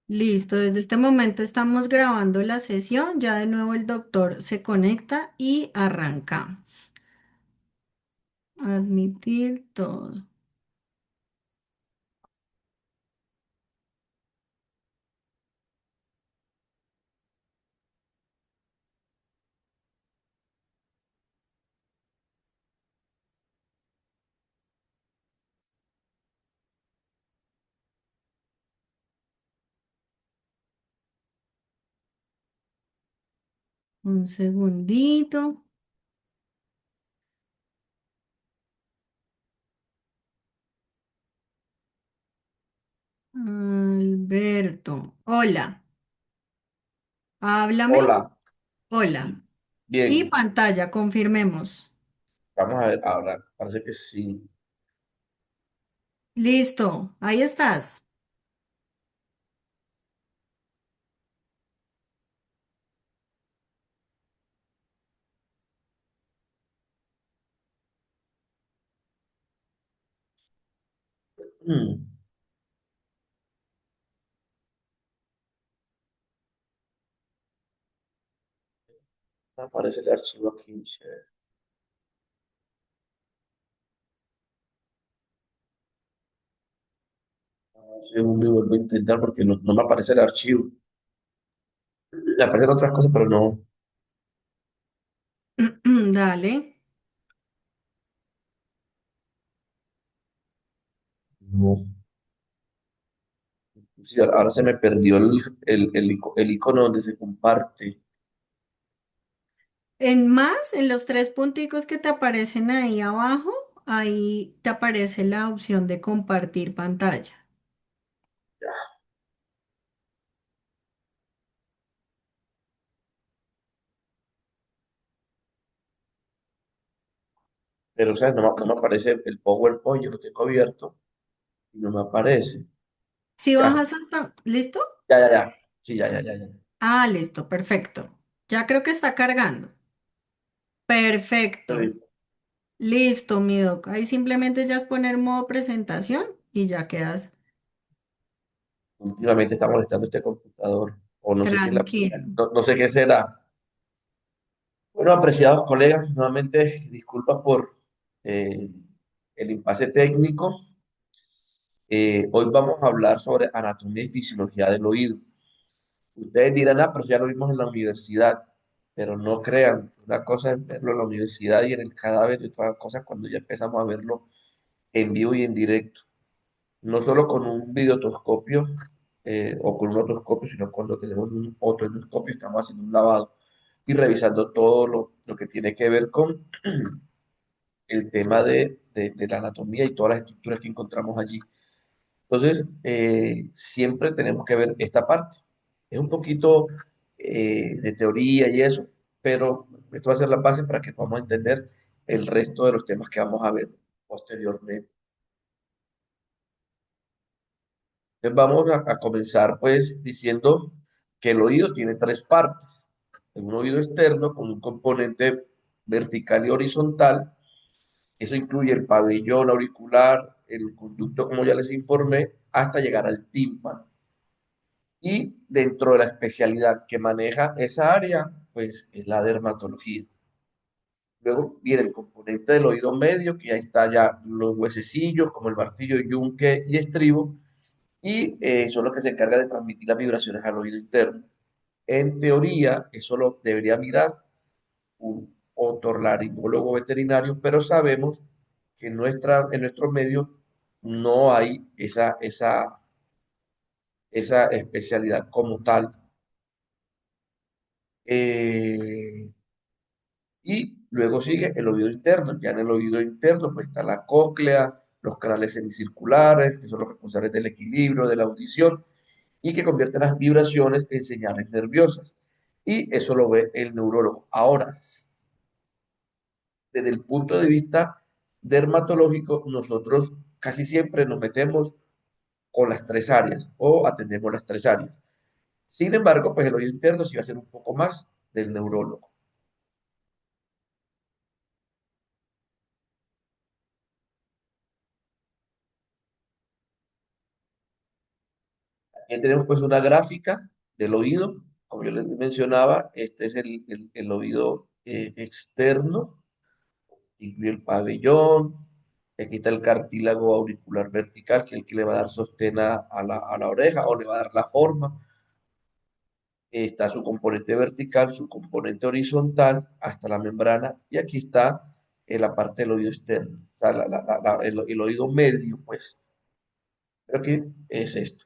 Listo, desde este momento estamos grabando la sesión. Ya de nuevo el doctor se conecta y arrancamos. Admitir todo. Un segundito. Alberto. Hola. Háblame. Hola, Hola. Y bien, pantalla, confirmemos. vamos a ver ahora, parece que sí. Listo, ahí estás. Mm, Me aparece el archivo aquí, che. Segundo y vuelvo a intentar porque no me aparece el archivo. Me aparecen otras cosas, pero Dale. no. Sí, ahora se me perdió el icono donde se comparte. En más, en los tres punticos que te aparecen ahí abajo, ahí te aparece la opción de compartir pantalla. Ya. Pero, o sea, no me aparece el PowerPoint, yo lo tengo abierto y no me aparece. Si Ya, bajas hasta, ¿listo? ya. Sí, ya. Ah, listo, perfecto. Ya creo que está cargando. Perfecto. Pero Listo, mi doc. Ahí simplemente ya es poner modo presentación y ya quedas últimamente está molestando este computador, o no sé si es la tranquilo. aplicación, no sé qué será. Bueno, apreciados colegas, nuevamente disculpas por eh, el impasse técnico. Hoy vamos a hablar sobre anatomía y fisiología del oído. Ustedes dirán, ah, pero ya lo vimos en la universidad, pero no crean, una cosa es verlo en la universidad y en el cadáver y otra cosa es cuando ya empezamos a verlo en vivo y en directo. No solo con un videotoscopio o con un otoscopio, sino cuando tenemos un otoendoscopio, estamos haciendo un lavado y revisando todo lo que tiene que ver con el tema de la anatomía y todas las estructuras que encontramos allí. Entonces, siempre tenemos que ver esta parte. Es un poquito de teoría y eso, pero esto va a ser la base para que podamos entender el resto de los temas que vamos a ver posteriormente. Entonces, vamos a comenzar pues diciendo que el oído tiene tres partes. Un oído externo con un componente vertical y horizontal. Eso incluye el pabellón auricular, el conducto, como ya les informé, hasta llegar al tímpano. Y dentro de la especialidad que maneja esa área, pues es la dermatología. Luego viene el componente del oído medio, que ahí está ya los huesecillos, como el martillo, yunque y estribo, y son los que se encargan de transmitir las vibraciones al oído interno. En teoría, eso lo debería mirar un otorrinolaringólogo veterinario, pero sabemos que en nuestro medio no hay esa especialidad como tal. Y luego sigue el oído interno. Ya en el oído interno pues está la cóclea, los canales semicirculares, que son los responsables del equilibrio, de la audición, y que convierten las vibraciones en señales nerviosas. Y eso lo ve el neurólogo. Ahora, desde el punto de vista dermatológico, nosotros casi siempre nos metemos con las tres áreas o atendemos las tres áreas. Sin embargo, pues el oído interno sí va a ser un poco más del neurólogo. Ahí tenemos pues una gráfica del oído. Como yo les mencionaba, este es el oído externo, incluye el pabellón. Aquí está el cartílago auricular vertical, que es el que le va a dar sostén a la oreja o le va a dar la forma. Está su componente vertical, su componente horizontal, hasta la membrana, y aquí está la parte del oído externo, o sea, el oído medio, pues. Pero aquí es esto.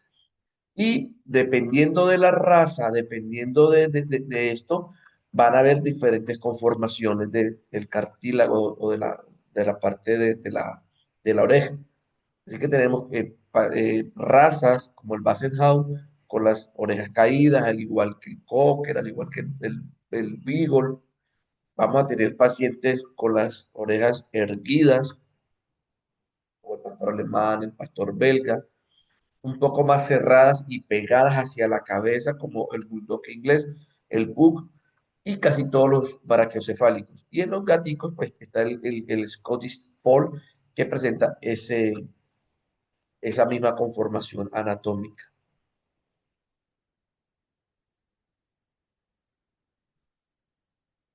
Y dependiendo de la raza, dependiendo de esto, van a haber diferentes conformaciones del cartílago o de la parte de la oreja. Así que tenemos razas como el Basset Hound con las orejas caídas, al igual que el Cocker, al igual que el Beagle. Vamos a tener pacientes con las orejas erguidas, como el pastor alemán, el pastor belga, un poco más cerradas y pegadas hacia la cabeza, como el bulldog inglés, el pug y casi todos los brachiocefálicos. Y en los gaticos, pues está el Scottish Fold, que presenta esa misma conformación anatómica.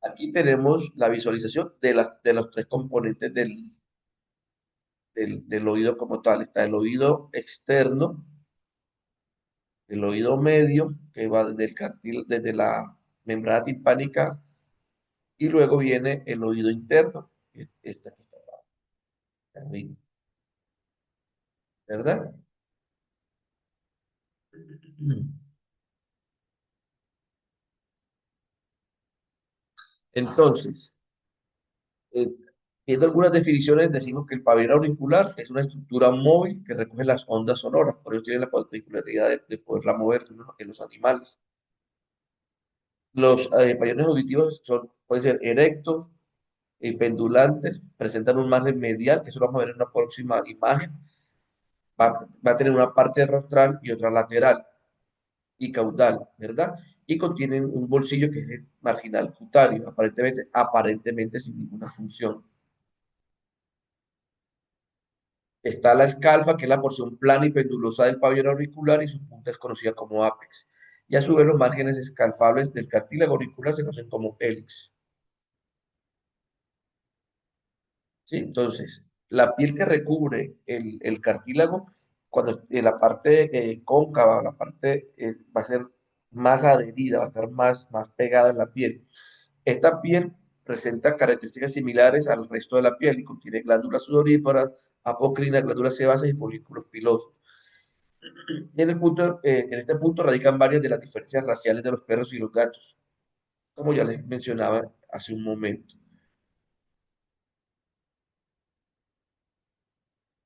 Aquí tenemos la visualización de los tres componentes del oído como tal. Está el oído externo, el oído medio, que va desde la membrana timpánica, y luego viene el oído interno, que está aquí arriba, ¿verdad? Entonces, eh, viendo algunas definiciones, decimos que el pabellón auricular es una estructura móvil que recoge las ondas sonoras, por eso tiene la particularidad de poderla mover en los animales. Los pabellones auditivos pueden ser erectos y pendulantes, presentan un margen medial, que eso lo vamos a ver en una próxima imagen. Va a tener una parte rostral y otra lateral y caudal, ¿verdad? Y contienen un bolsillo que es el marginal cutáneo, aparentemente sin ninguna función. Está la escalfa, que es la porción plana y pendulosa del pabellón auricular y su punta es conocida como ápex. Y a su vez los márgenes escalfables del cartílago auricular se conocen como hélix. ¿Sí? Entonces, la piel que recubre el cartílago, cuando en la parte cóncava, la parte va a ser más adherida, va a estar más pegada en la piel. Esta piel presenta características similares al resto de la piel y contiene glándulas sudoríparas, apocrinas, glándulas sebáceas y folículos pilosos. En este punto radican varias de las diferencias raciales de los perros y los gatos, como ya les mencionaba hace un momento.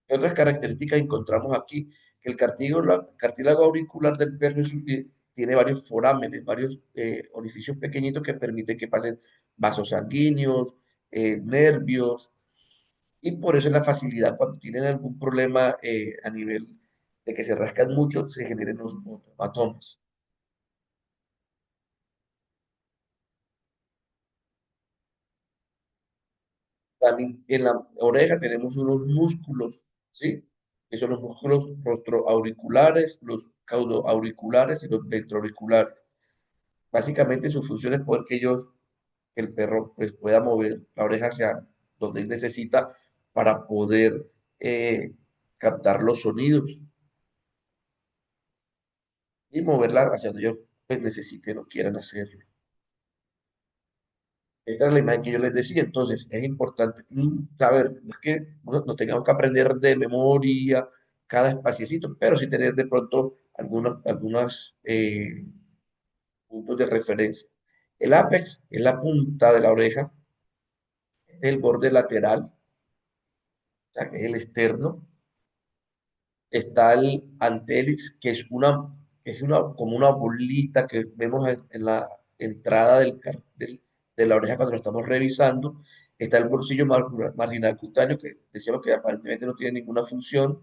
¿Qué otras características encontramos aquí? Que el cartílago auricular del perro tiene varios forámenes, varios orificios pequeñitos que permiten que pasen vasos sanguíneos, nervios, y por eso es la facilidad cuando tienen algún problema a nivel de que se rascan mucho, se generen los hematomas. También en la oreja tenemos unos músculos, ¿sí? Que son los músculos rostroauriculares, los caudoauriculares y los ventroauriculares. Básicamente su función es poder que el perro pues, pueda mover la oreja hacia donde él necesita para poder eh, captar los sonidos y moverla hacia donde ellos pues, necesiten o quieran hacerlo. Esta es la imagen que yo les decía, entonces es importante saber, no es que nos tengamos que aprender de memoria cada espaciecito, pero sí tener de pronto algunos puntos de referencia. El ápex es la punta de la oreja, es el borde lateral, o sea, que es el externo. Está el antélix, que como una bolita que vemos en la entrada de la oreja cuando lo estamos revisando. Está el bolsillo marginal cutáneo, que decíamos que aparentemente no tiene ninguna función.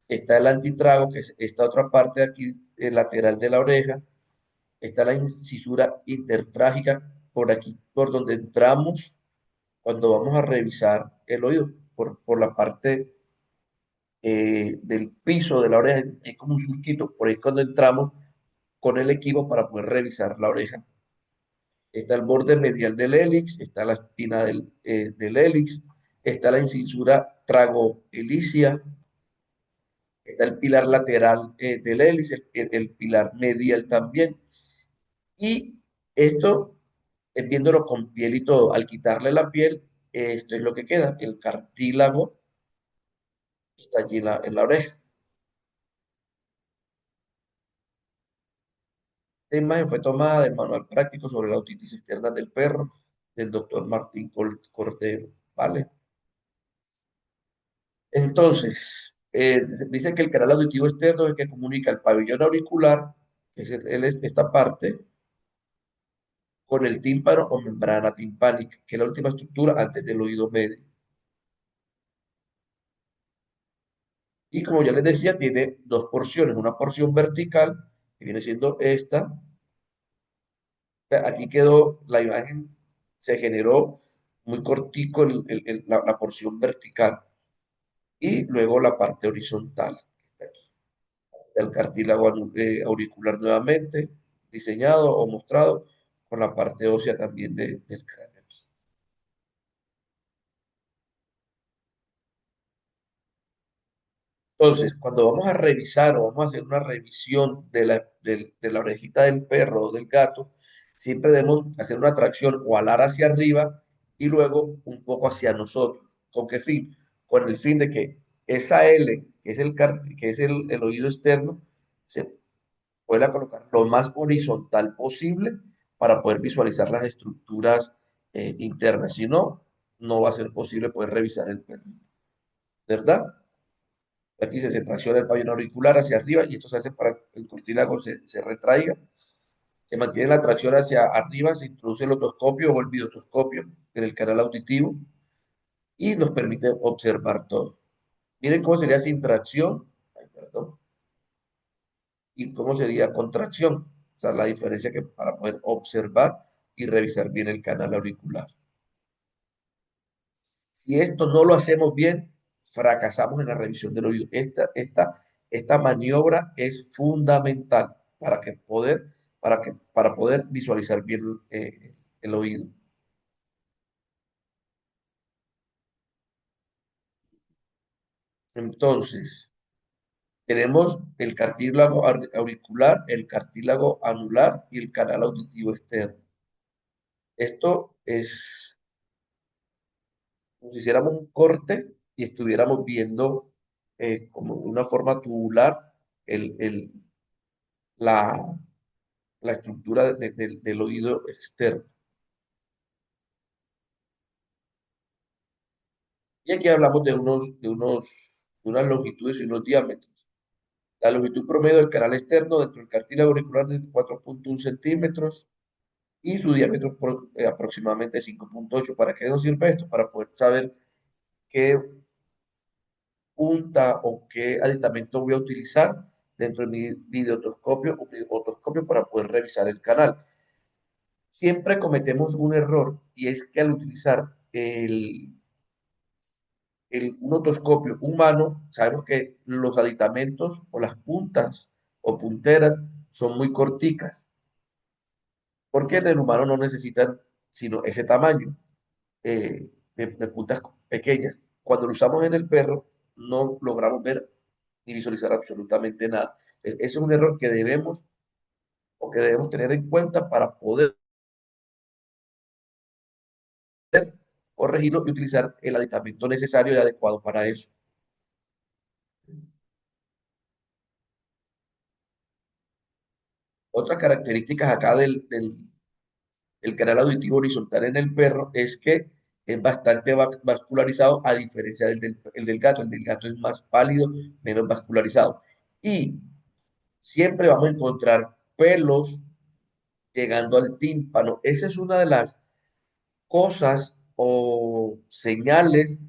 Está el antitrago, que es esta otra parte de aquí, lateral de la oreja. Está la incisura intertrágica, por aquí, por donde entramos cuando vamos a revisar el oído, por la parte del piso de la oreja, es como un surquito, por ahí es cuando entramos con el equipo para poder revisar la oreja. Está el borde medial del hélix, está la espina del hélix, está la incisura tragoelicia, está el pilar lateral del hélix, el pilar medial también. Y esto, viéndolo con piel y todo, al quitarle la piel, esto es lo que queda, el cartílago está allí en la oreja. Esta imagen fue tomada del manual práctico sobre la otitis externa del perro del doctor Martín Cordero, ¿vale? Entonces, dice que el canal auditivo externo es el que comunica el pabellón auricular, que es, esta parte, con el tímpano o membrana timpánica, que es la última estructura antes del oído medio. Y como ya les decía, tiene dos porciones, una porción vertical, que viene siendo esta. Aquí quedó la imagen, se generó muy cortico la porción vertical y luego la parte horizontal. El cartílago auricular nuevamente diseñado o mostrado con la parte ósea también del cráneo. Entonces, cuando vamos a revisar o vamos a hacer una revisión de la orejita del perro o del gato, siempre debemos hacer una tracción o alar hacia arriba y luego un poco hacia nosotros. ¿Con qué fin? Con el fin de que esa L, que es el oído externo, se pueda colocar lo más horizontal posible para poder visualizar las estructuras internas. Si no, no va a ser posible poder revisar el perro, ¿verdad? Aquí se tracciona el pabellón auricular hacia arriba y esto se hace para que el cortílago se retraiga. Se mantiene la tracción hacia arriba, se introduce el otoscopio o el videotoscopio en el canal auditivo y nos permite observar todo. Miren cómo sería sin tracción, ay, perdón, y cómo sería con tracción. O sea, la diferencia que para poder observar y revisar bien el canal auricular. Si esto no lo hacemos bien, fracasamos en la revisión del oído. Esta maniobra es fundamental para poder visualizar bien el oído. Entonces, tenemos el cartílago auricular, el cartílago anular y el canal auditivo externo. Esto es como si hiciéramos un corte y estuviéramos viendo como una forma tubular la, la estructura del oído externo. Y aquí hablamos de unas longitudes y unos diámetros. La longitud promedio del canal externo dentro del cartílago auricular es de 4,1 centímetros y su diámetro es aproximadamente 5,8. ¿Para qué nos sirve esto? Para poder saber qué punta o qué aditamento voy a utilizar dentro de mi videotoscopio o mi otoscopio para poder revisar el canal. Siempre cometemos un error y es que al utilizar un otoscopio humano, sabemos que los aditamentos o las puntas o punteras son muy corticas, porque en el humano no necesitan sino ese tamaño de puntas pequeñas. Cuando lo usamos en el perro, no logramos ver ni visualizar absolutamente nada. Ese es un error que debemos tener en cuenta para poder corregirlo y utilizar el aditamento necesario y adecuado para eso. Otras características acá el canal auditivo horizontal en el perro es que es bastante vascularizado a diferencia del gato. El del gato es más pálido, menos vascularizado. Y siempre vamos a encontrar pelos llegando al tímpano. Esa es una de las cosas o señales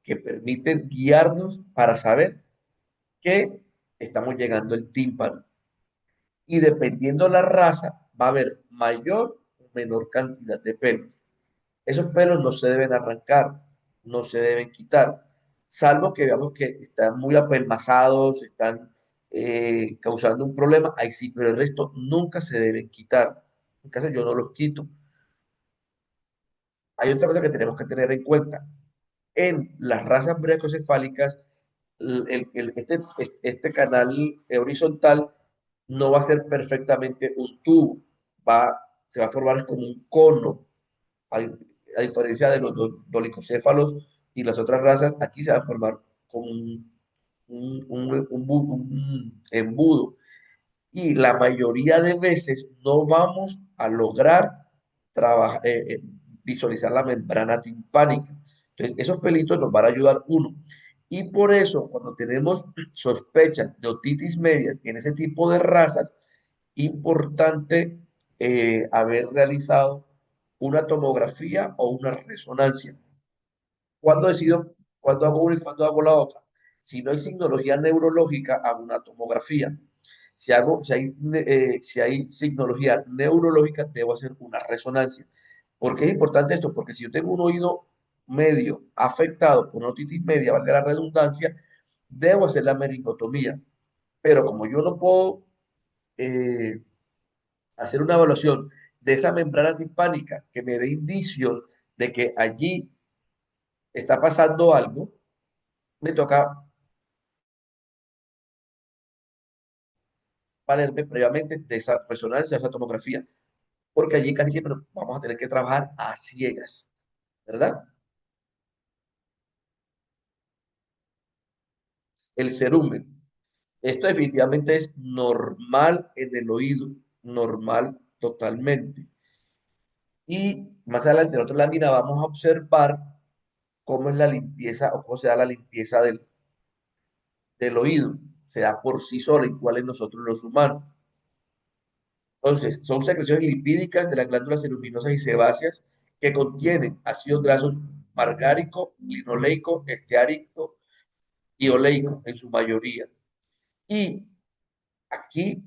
que permiten guiarnos para saber que estamos llegando al tímpano. Y dependiendo la raza, va a haber mayor o menor cantidad de pelos. Esos pelos no se deben arrancar, no se deben quitar. salvo que veamos que están muy apelmazados, están causando un problema, ahí sí, pero el resto nunca se deben quitar. En caso yo no los quito. Hay otra cosa que tenemos que tener en cuenta. En las razas brachycefálicas, este canal horizontal no va a ser perfectamente un tubo, se va a formar como un cono. A, a diferencia de los dolicocéfalos y las otras razas, aquí se va a formar como un embudo. Y la mayoría de veces no vamos a lograr visualizar la membrana timpánica. Entonces, esos pelitos nos van a ayudar uno. Y por eso, cuando tenemos sospechas de otitis medias en ese tipo de razas, importante haber realizado una tomografía o una resonancia. ¿Cuándo decido, cuándo hago una y cuándo hago la otra? Si no hay signología neurológica, hago una tomografía. Si hay signología neurológica, debo hacer una resonancia. ¿Por qué es importante esto? Porque si yo tengo un oído medio afectado por una otitis media, valga la redundancia, debo hacer la meningotomía. Pero como yo no puedo eh, hacer una evaluación de esa membrana timpánica que me dé indicios de que allí está pasando algo, me toca valerme previamente de esa resonancia, esa tomografía, porque allí casi siempre vamos a tener que trabajar a ciegas, ¿verdad? El cerumen. Esto definitivamente es normal en el oído, normal totalmente. Y más adelante en otra lámina vamos a observar cómo es la limpieza o cómo se da la limpieza del oído. Se da por sí sola, igual en nosotros los humanos. Entonces, son secreciones lipídicas de las glándulas ceruminosas y sebáceas que contienen ácidos grasos margárico, linoleico, esteárico y oleico en su mayoría. Y aquí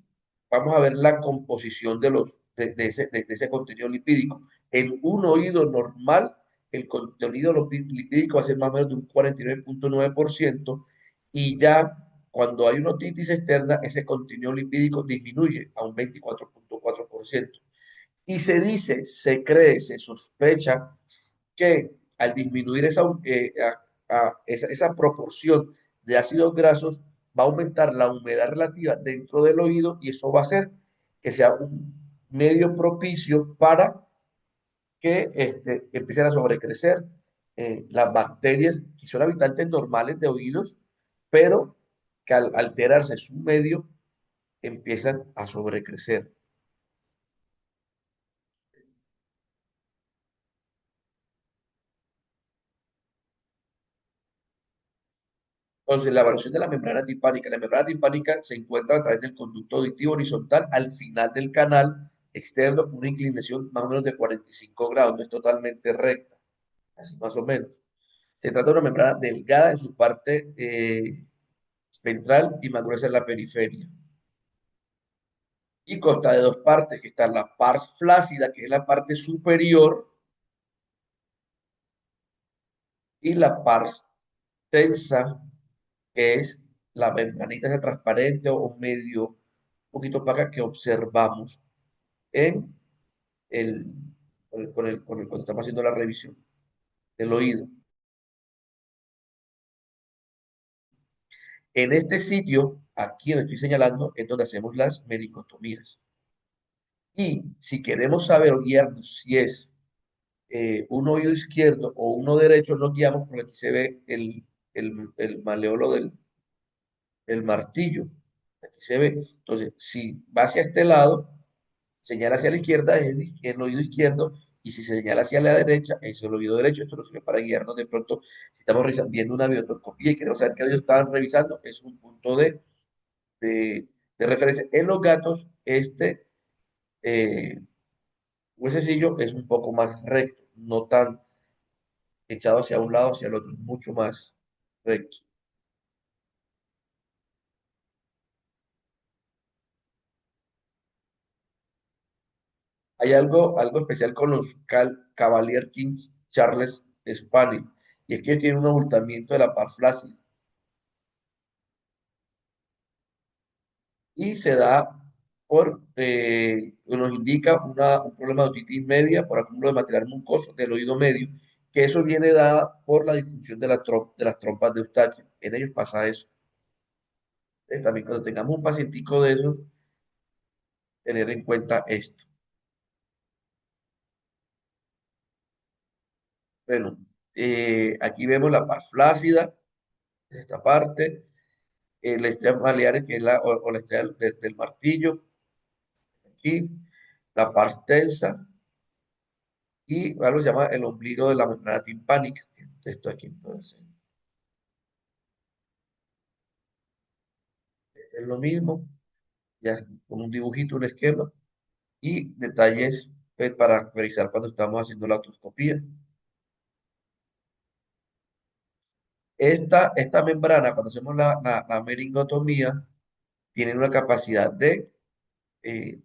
vamos a ver la composición de ese contenido lipídico. En un oído normal, el contenido lipídico va a ser más o menos de un 49,9% y ya cuando hay una otitis externa, ese contenido lipídico disminuye a un 24,4%. Y se dice, se cree, se sospecha que al disminuir esa proporción de ácidos grasos, va a aumentar la humedad relativa dentro del oído y eso va a hacer que sea un medio propicio para que empiecen a sobrecrecer las bacterias que son habitantes normales de oídos, pero que al alterarse su medio empiezan a sobrecrecer. Entonces, la evaluación de la membrana timpánica. La membrana timpánica se encuentra a través del conducto auditivo horizontal al final del canal externo con una inclinación más o menos de 45 grados, no es totalmente recta, así más o menos. Se trata de una membrana delgada en su parte ventral y más gruesa en la periferia. Y consta de dos partes, que está la pars flácida, que es la parte superior, y la pars tensa, que es la membranita esa transparente o medio, un poquito opaca que observamos en el, cuando estamos haciendo la revisión del oído. En este sitio, aquí donde estoy señalando, es donde hacemos las menicotomías. Y si queremos saber o guiarnos si es un oído izquierdo o uno derecho, nos guiamos porque aquí se ve el maleolo del martillo. Aquí se ve. Entonces, si va hacia este lado, señala hacia la izquierda, es el oído izquierdo, y si se señala hacia la derecha, es el oído derecho. Esto nos sirve para guiarnos de pronto, si estamos viendo una biotoscopía y queremos saber qué oído estaban revisando, es un punto de, de referencia. En los gatos, eh, huesecillo es un poco más recto, no tan echado hacia un lado, hacia el otro, mucho más recto. Hay algo especial con los Cavalier King Charles Spaniel. y es que tiene un abultamiento de la par flácida y se da nos indica un problema de otitis media por acúmulo de material mucoso del oído medio, que eso viene dada por la disfunción de las trompas de Eustaquio. En ellos pasa eso. También cuando tengamos un pacientico de eso, tener en cuenta esto. Bueno, aquí vemos la par flácida, esta parte, la estrella baleares, que es o la estrella del martillo, aquí, la par tensa, y algo se llama el ombligo de la membrana timpánica, que es esto aquí entonces. Es lo mismo, ya con un dibujito, un esquema, y detalles para revisar cuando estamos haciendo la otoscopía. Esta membrana, cuando hacemos la meningotomía, tiene una capacidad de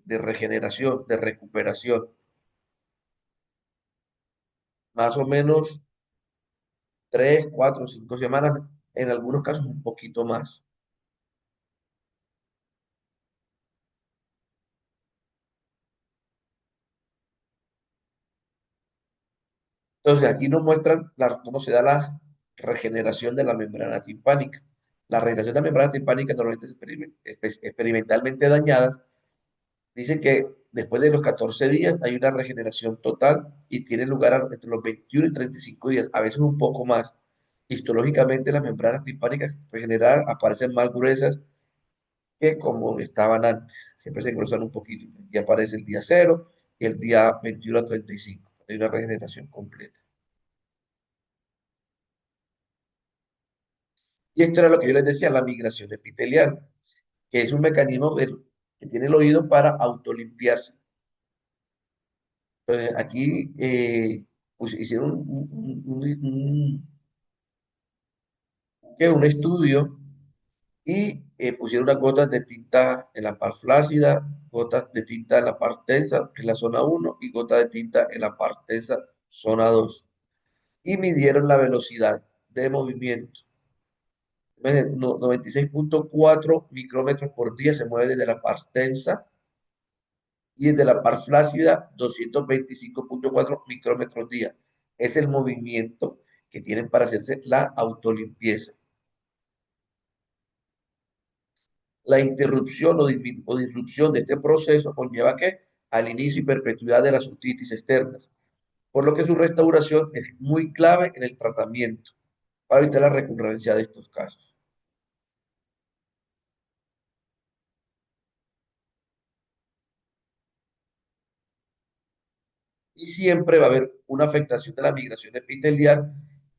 regeneración, de recuperación, más o menos 3, 4, 5 semanas, en algunos casos un poquito más. Entonces, aquí nos muestran cómo se da la regeneración de la membrana timpánica. La regeneración de la membrana timpánica normalmente es experimentalmente dañadas. Dicen que después de los 14 días hay una regeneración total y tiene lugar entre los 21 y 35 días, a veces un poco más. Histológicamente, las membranas timpánicas regeneradas aparecen más gruesas que como estaban antes. Siempre se engrosan un poquito. Y aparece el día 0 y el día 21 a 35. Hay una regeneración completa. Y esto era lo que yo les decía, la migración epitelial, que es un mecanismo que tiene el oído para autolimpiarse. Entonces, aquí pues, hicieron un estudio y pusieron unas gotas de tinta en la parte flácida, gotas de tinta en la parte tensa, que es la zona 1, y gotas de tinta en la parte tensa, zona 2. Y midieron la velocidad de movimiento. 96,4 micrómetros por día se mueve desde la parte tensa y desde la par flácida 225,4 micrómetros día. Es el movimiento que tienen para hacerse la autolimpieza. La interrupción o disrupción de este proceso conlleva que al inicio y perpetuidad de las otitis externas, por lo que su restauración es muy clave en el tratamiento para evitar la recurrencia de estos casos. Y siempre va a haber una afectación de la migración epitelial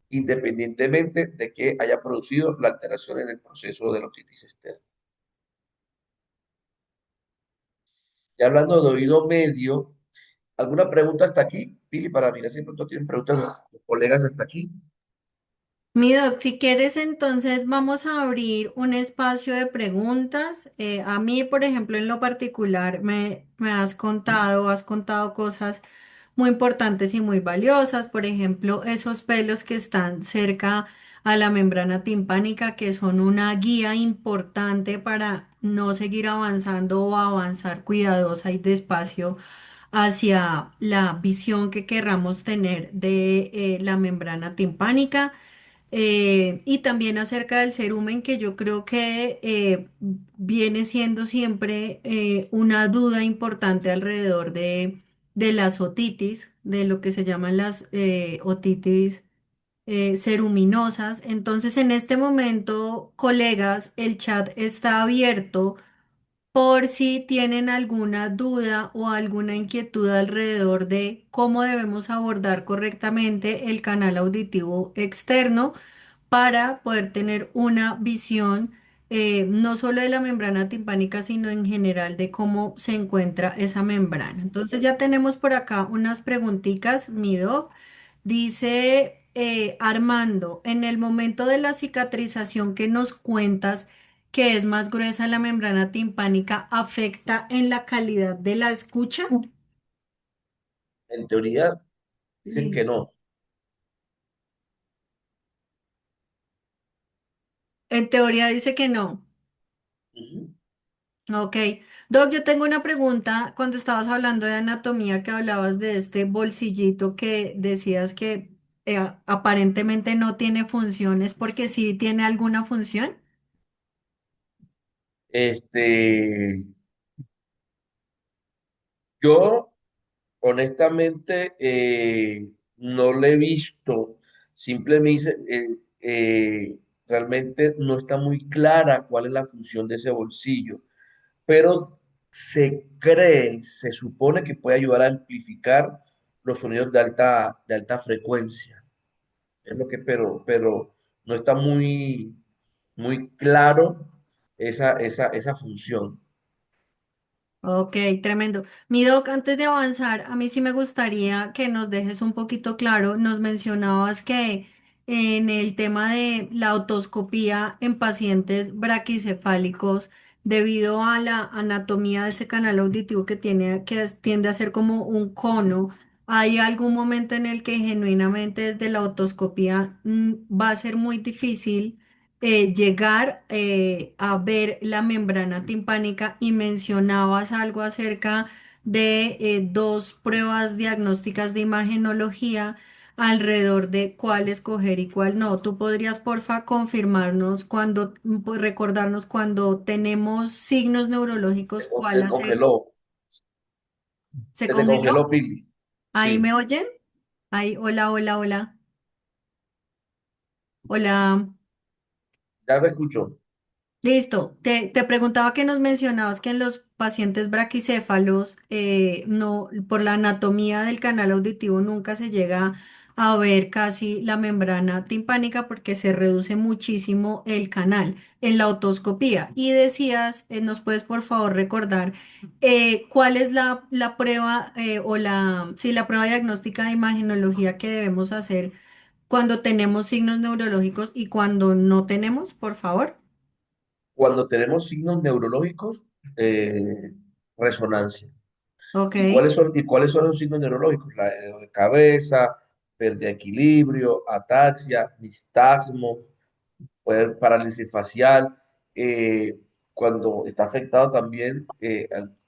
independientemente de que haya producido la alteración en el proceso de la otitis externa. Y hablando de oído medio, ¿alguna pregunta hasta aquí, Pili? Para mirar si de pronto tienen preguntas los colegas hasta aquí. Mi doc, si quieres, entonces vamos a abrir un espacio de preguntas. A mí, por ejemplo, en lo particular, me has contado cosas muy importantes y muy valiosas. Por ejemplo, esos pelos que están cerca a la membrana timpánica, que son una guía importante para no seguir avanzando o avanzar cuidadosa y despacio hacia la visión que querramos tener de la membrana timpánica. Y también acerca del cerumen, que yo creo que viene siendo siempre una duda importante alrededor de las otitis, de lo que se llaman las otitis ceruminosas. Entonces, en este momento, colegas, el chat está abierto por si tienen alguna duda o alguna inquietud alrededor de cómo debemos abordar correctamente el canal auditivo externo para poder tener una visión no solo de la membrana timpánica, sino en general de cómo se encuentra esa membrana. Entonces ya tenemos por acá unas preguntitas, Mido. Dice Armando, en el momento de la cicatrización que nos cuentas, que es más gruesa la membrana timpánica, ¿afecta en la calidad de la escucha? En teoría, dicen que Sí. no. En teoría dice que no. Ujú. Ok. Doc, yo tengo una pregunta. Cuando estabas hablando de anatomía, que hablabas de este bolsillito que decías que aparentemente no tiene funciones, porque sí tiene alguna función. Este, yo honestamente no lo he visto, simplemente realmente no está muy clara cuál es la función de ese bolsillo, pero se cree, se supone que puede ayudar a amplificar los sonidos de alta frecuencia. Es lo que, pero no está muy claro esa función. Ok, tremendo. Mi doc, antes de avanzar, a mí sí me gustaría que nos dejes un poquito claro. Nos mencionabas que en el tema de la otoscopía en pacientes braquicefálicos, debido a la anatomía de ese canal auditivo que tiene, tiende a ser como un cono, ¿hay algún momento en el que genuinamente desde la otoscopía va a ser muy difícil llegar a ver la membrana timpánica? Y mencionabas algo acerca de dos pruebas diagnósticas de imagenología alrededor de cuál escoger y cuál no. ¿Tú podrías, porfa, confirmarnos cuando, pues, recordarnos cuando tenemos signos neurológicos, cuál Se hacer? congeló, ¿Se se te congeló, congeló? Pili. ¿Ahí me Sí, oyen? Ahí, hola, hola, hola. Hola. ya se escuchó. Listo. Te preguntaba que nos mencionabas que en los pacientes braquicéfalos, no, por la anatomía del canal auditivo nunca se llega a ver casi la membrana timpánica porque se reduce muchísimo el canal en la otoscopía. Y decías, ¿nos puedes por favor recordar cuál es la prueba o sí, la prueba diagnóstica de imagenología que debemos hacer cuando tenemos signos neurológicos y cuando no tenemos, por favor? Cuando tenemos signos neurológicos, resonancia. Ok. Y cuáles son los signos neurológicos? La de cabeza, pérdida de equilibrio, ataxia, nistagmo, puede haber parálisis facial. Cuando está afectado también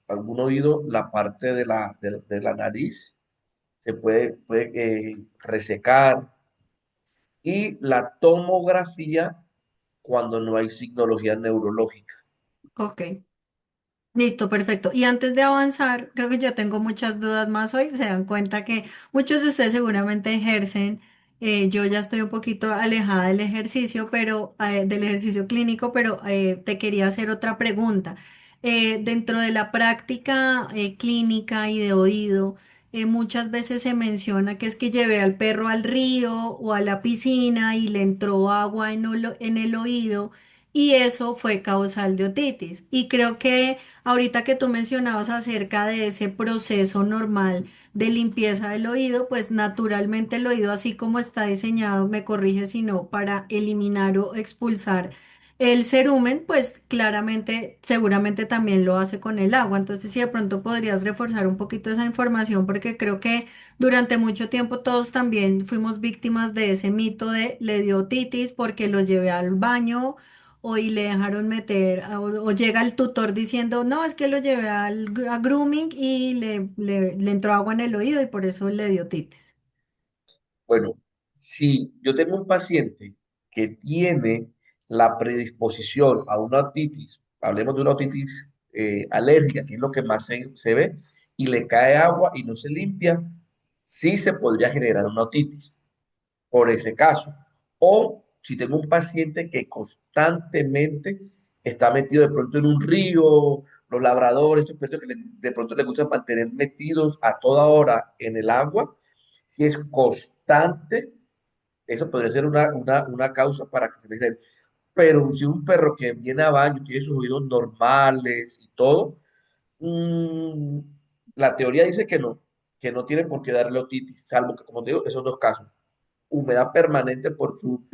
algún oído, la parte de la nariz se puede resecar. Y la tomografía cuando no hay signología neurológica. Ok, listo, perfecto. Y antes de avanzar, creo que yo tengo muchas dudas más hoy. Se dan cuenta que muchos de ustedes seguramente ejercen. Yo ya estoy un poquito alejada del ejercicio, pero del ejercicio clínico, pero te quería hacer otra pregunta. Dentro de la práctica clínica y de oído, muchas veces se menciona que es que llevé al perro al río o a la piscina y le entró agua en el oído. Y eso fue causal de otitis. Y creo que ahorita que tú mencionabas acerca de ese proceso normal de limpieza del oído, pues naturalmente el oído, así como está diseñado, me corrige si no, para eliminar o expulsar el cerumen, pues claramente, seguramente también lo hace con el agua. Entonces, si de pronto podrías reforzar un poquito esa información, porque creo que durante mucho tiempo todos también fuimos víctimas de ese mito de le dio otitis porque lo llevé al baño o y le dejaron meter, o llega el tutor diciendo, no, es que lo llevé a grooming y le entró agua en el oído y por eso le dio titis. Bueno, si yo tengo un paciente que tiene la predisposición a una otitis, hablemos de una otitis alérgica, que es lo que más se ve, y le cae agua y no se limpia, sí se podría generar una otitis por ese caso. O si tengo un paciente que constantemente está metido de pronto en un río, los labradores, estos perros que de pronto les gusta mantener metidos a toda hora en el agua, si es constante, eso podría ser una causa para que se les dé. Pero si un perro que viene a baño, tiene sus oídos normales y todo, mm, la teoría dice que no tiene por qué darle otitis, salvo que, como te digo, esos dos casos: humedad permanente por su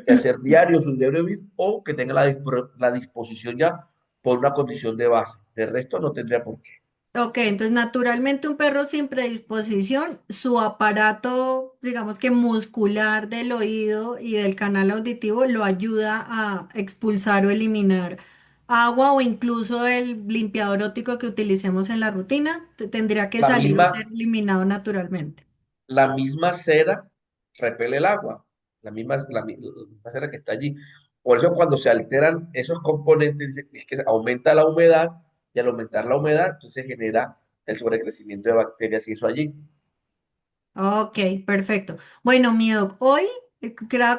quehacer diario, su diario vivir, o que tenga la disposición ya por una condición de base. De resto no tendría por qué. Ok, entonces naturalmente un perro sin predisposición, su aparato, digamos que muscular del oído y del canal auditivo lo ayuda a expulsar o eliminar agua o incluso el limpiador óptico que utilicemos en la rutina, tendría que La salir o misma, ser eliminado naturalmente. la misma cera repele el agua, la misma cera que está allí. Por eso cuando se alteran esos componentes, es que aumenta la humedad y al aumentar la humedad, entonces genera el sobrecrecimiento de bacterias y eso allí. Ok, perfecto. Bueno, mi doc, hoy,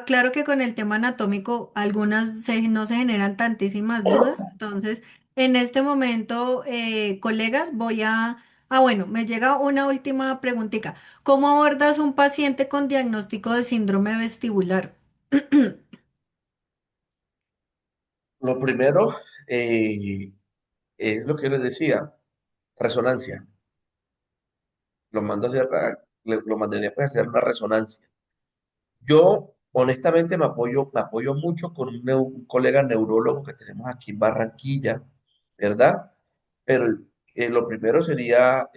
claro que con el tema anatómico no se generan tantísimas dudas. Entonces, en este momento, colegas, bueno, me llega una última preguntita. ¿Cómo abordas un paciente con diagnóstico de síndrome vestibular? Lo primero es lo que yo les decía, resonancia. Lo mando a hacer, lo mandaría pues, a hacer una resonancia. Yo, honestamente, me apoyo mucho con un colega neurólogo que tenemos aquí en Barranquilla, ¿verdad? Pero lo primero sería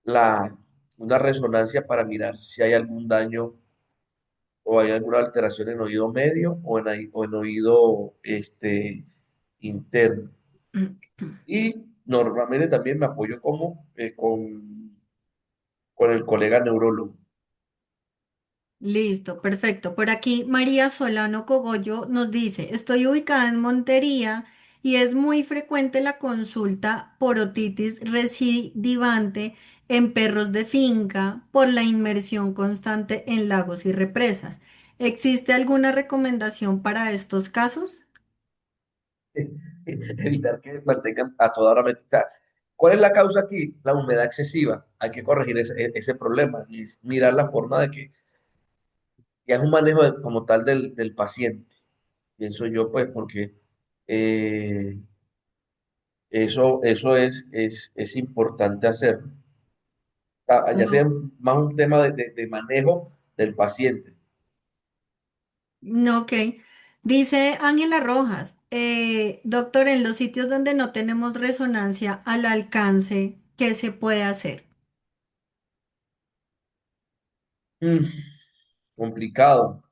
la, una resonancia para mirar si hay algún daño o hay alguna alteración en oído medio o en oído interno. Y normalmente también me apoyo con el colega neurólogo. Listo, perfecto. Por aquí María Solano Cogollo nos dice, estoy ubicada en Montería y es muy frecuente la consulta por otitis recidivante en perros de finca por la inmersión constante en lagos y represas. ¿Existe alguna recomendación para estos casos? Evitar que mantengan a toda hora. O sea, ¿cuál es la causa aquí? La humedad excesiva. Hay que corregir ese problema y mirar la forma de que ya es un manejo como tal del paciente. Pienso yo, pues, porque eh, eso es importante hacer. Ya sea No. más un tema de manejo del paciente. No, ok. Dice Ángela Rojas, doctor, en los sitios donde no tenemos resonancia al alcance, ¿qué se puede hacer? Mm, complicado.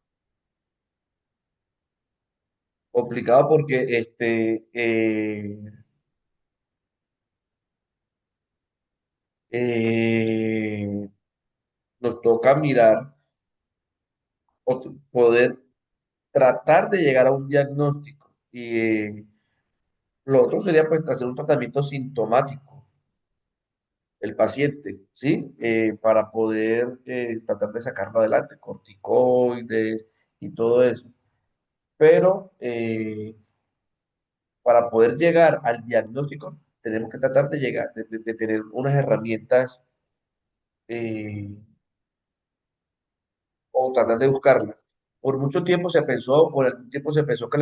Complicado porque eh, nos toca mirar o poder tratar de llegar a un diagnóstico. Y lo otro sería pues hacer un tratamiento sintomático del paciente, ¿sí? Para poder tratar de sacarlo adelante, corticoides y todo eso. Pero para poder llegar al diagnóstico tenemos que tratar de llegar, de tener unas herramientas eh, o tratar de buscarlas. Por mucho tiempo se pensó, por algún tiempo se pensó que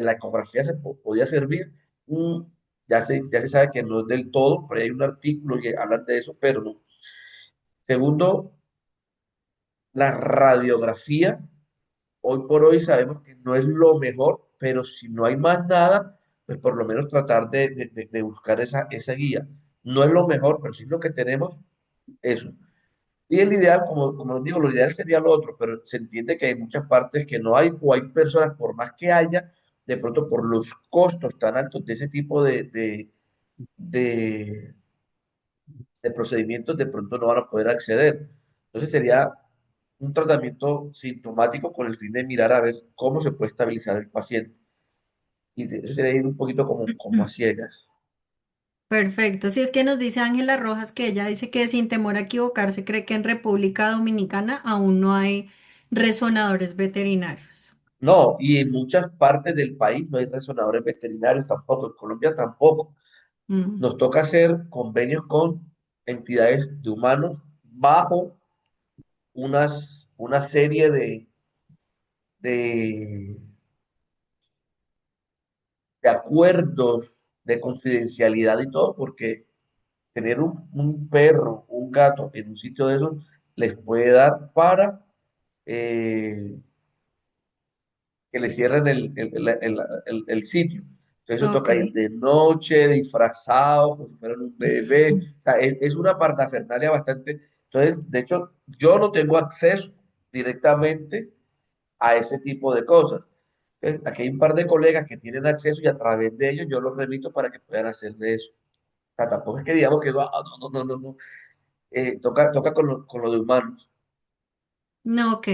la ecografía podía servir. Mm, ya se sabe que no es del todo, pero hay un artículo que habla de eso, pero no. Segundo, la radiografía, hoy por hoy sabemos que no es lo mejor, pero si no hay más nada, pues por lo menos tratar de buscar esa guía. No es lo mejor, pero si es lo que tenemos, eso. Y el ideal, como les digo, lo ideal sería lo otro, pero se entiende que hay muchas partes que no hay o hay personas, por más que haya, de pronto por los costos tan altos de ese tipo de, de procedimientos, de pronto no van a poder acceder. Entonces sería un tratamiento sintomático con el fin de mirar a ver cómo se puede estabilizar el paciente. Y eso sería ir un poquito como a ciegas. Perfecto. Si es que nos dice Ángela Rojas que ella dice que sin temor a equivocarse cree que en República Dominicana aún no hay resonadores veterinarios. No, y en muchas partes del país no hay resonadores veterinarios tampoco, en Colombia tampoco. Mm. Nos toca hacer convenios con entidades de humanos bajo una serie de, de acuerdos de confidencialidad y todo, porque tener un perro, un gato en un sitio de esos les puede dar para eh, que le cierren el sitio. Eso Ok. toca ir de noche, disfrazado, como si fueran un bebé. O sea, es una partafernalia bastante. Entonces, de hecho, yo no tengo acceso directamente a ese tipo de cosas. Entonces, aquí hay un par de colegas que tienen acceso y a través de ellos yo los remito para que puedan hacer de eso. O sea, tampoco es que digamos que no. Toca con lo de humanos. No, ok.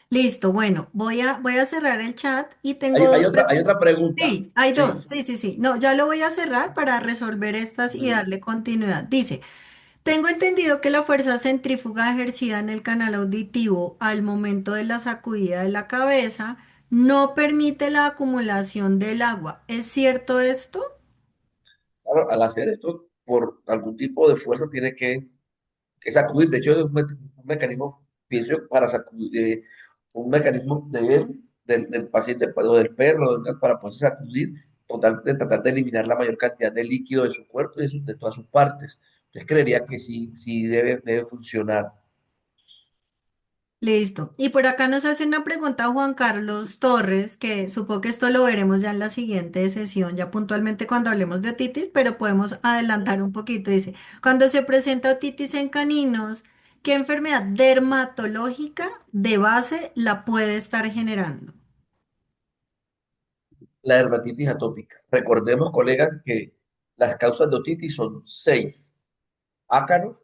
Listo. Bueno, voy a cerrar el chat y tengo Hay dos hay preguntas. otra pregunta. Sí, hay Sí, dos. Sí, sí, sí. No, ya lo voy a cerrar para resolver estas y mm, darle continuidad. Dice, tengo entendido que la fuerza centrífuga ejercida en el canal auditivo al momento de la sacudida de la cabeza no permite la acumulación del agua. ¿Es cierto esto? claro, al hacer esto, por algún tipo de fuerza tiene que sacudir. De hecho, es un mecanismo, pienso yo, para sacudir, un mecanismo de él, del paciente o del perro, para poder sacudir, de tratar de eliminar la mayor cantidad de líquido de su cuerpo y de todas sus partes. Entonces, creería que sí, sí debe funcionar. Listo. Y por acá nos hace una pregunta Juan Carlos Torres, que supongo que esto lo veremos ya en la siguiente sesión, ya puntualmente cuando hablemos de otitis, pero podemos adelantar un poquito. Dice, cuando se presenta otitis en caninos, ¿qué enfermedad dermatológica de base la puede estar generando? La dermatitis atópica. Recordemos, colegas, que las causas de otitis son seis: ácaros,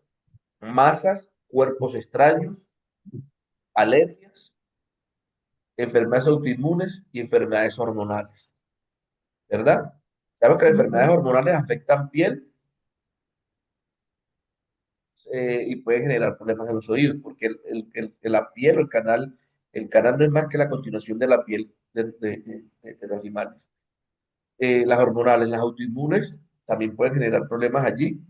masas, cuerpos extraños, alergias, enfermedades autoinmunes y enfermedades hormonales, ¿verdad? Sabemos que las enfermedades Ujú. hormonales afectan piel y pueden generar problemas en los oídos, porque la piel o el canal no es más que la continuación de la piel de los animales. Las hormonales, las autoinmunes, también pueden generar problemas allí,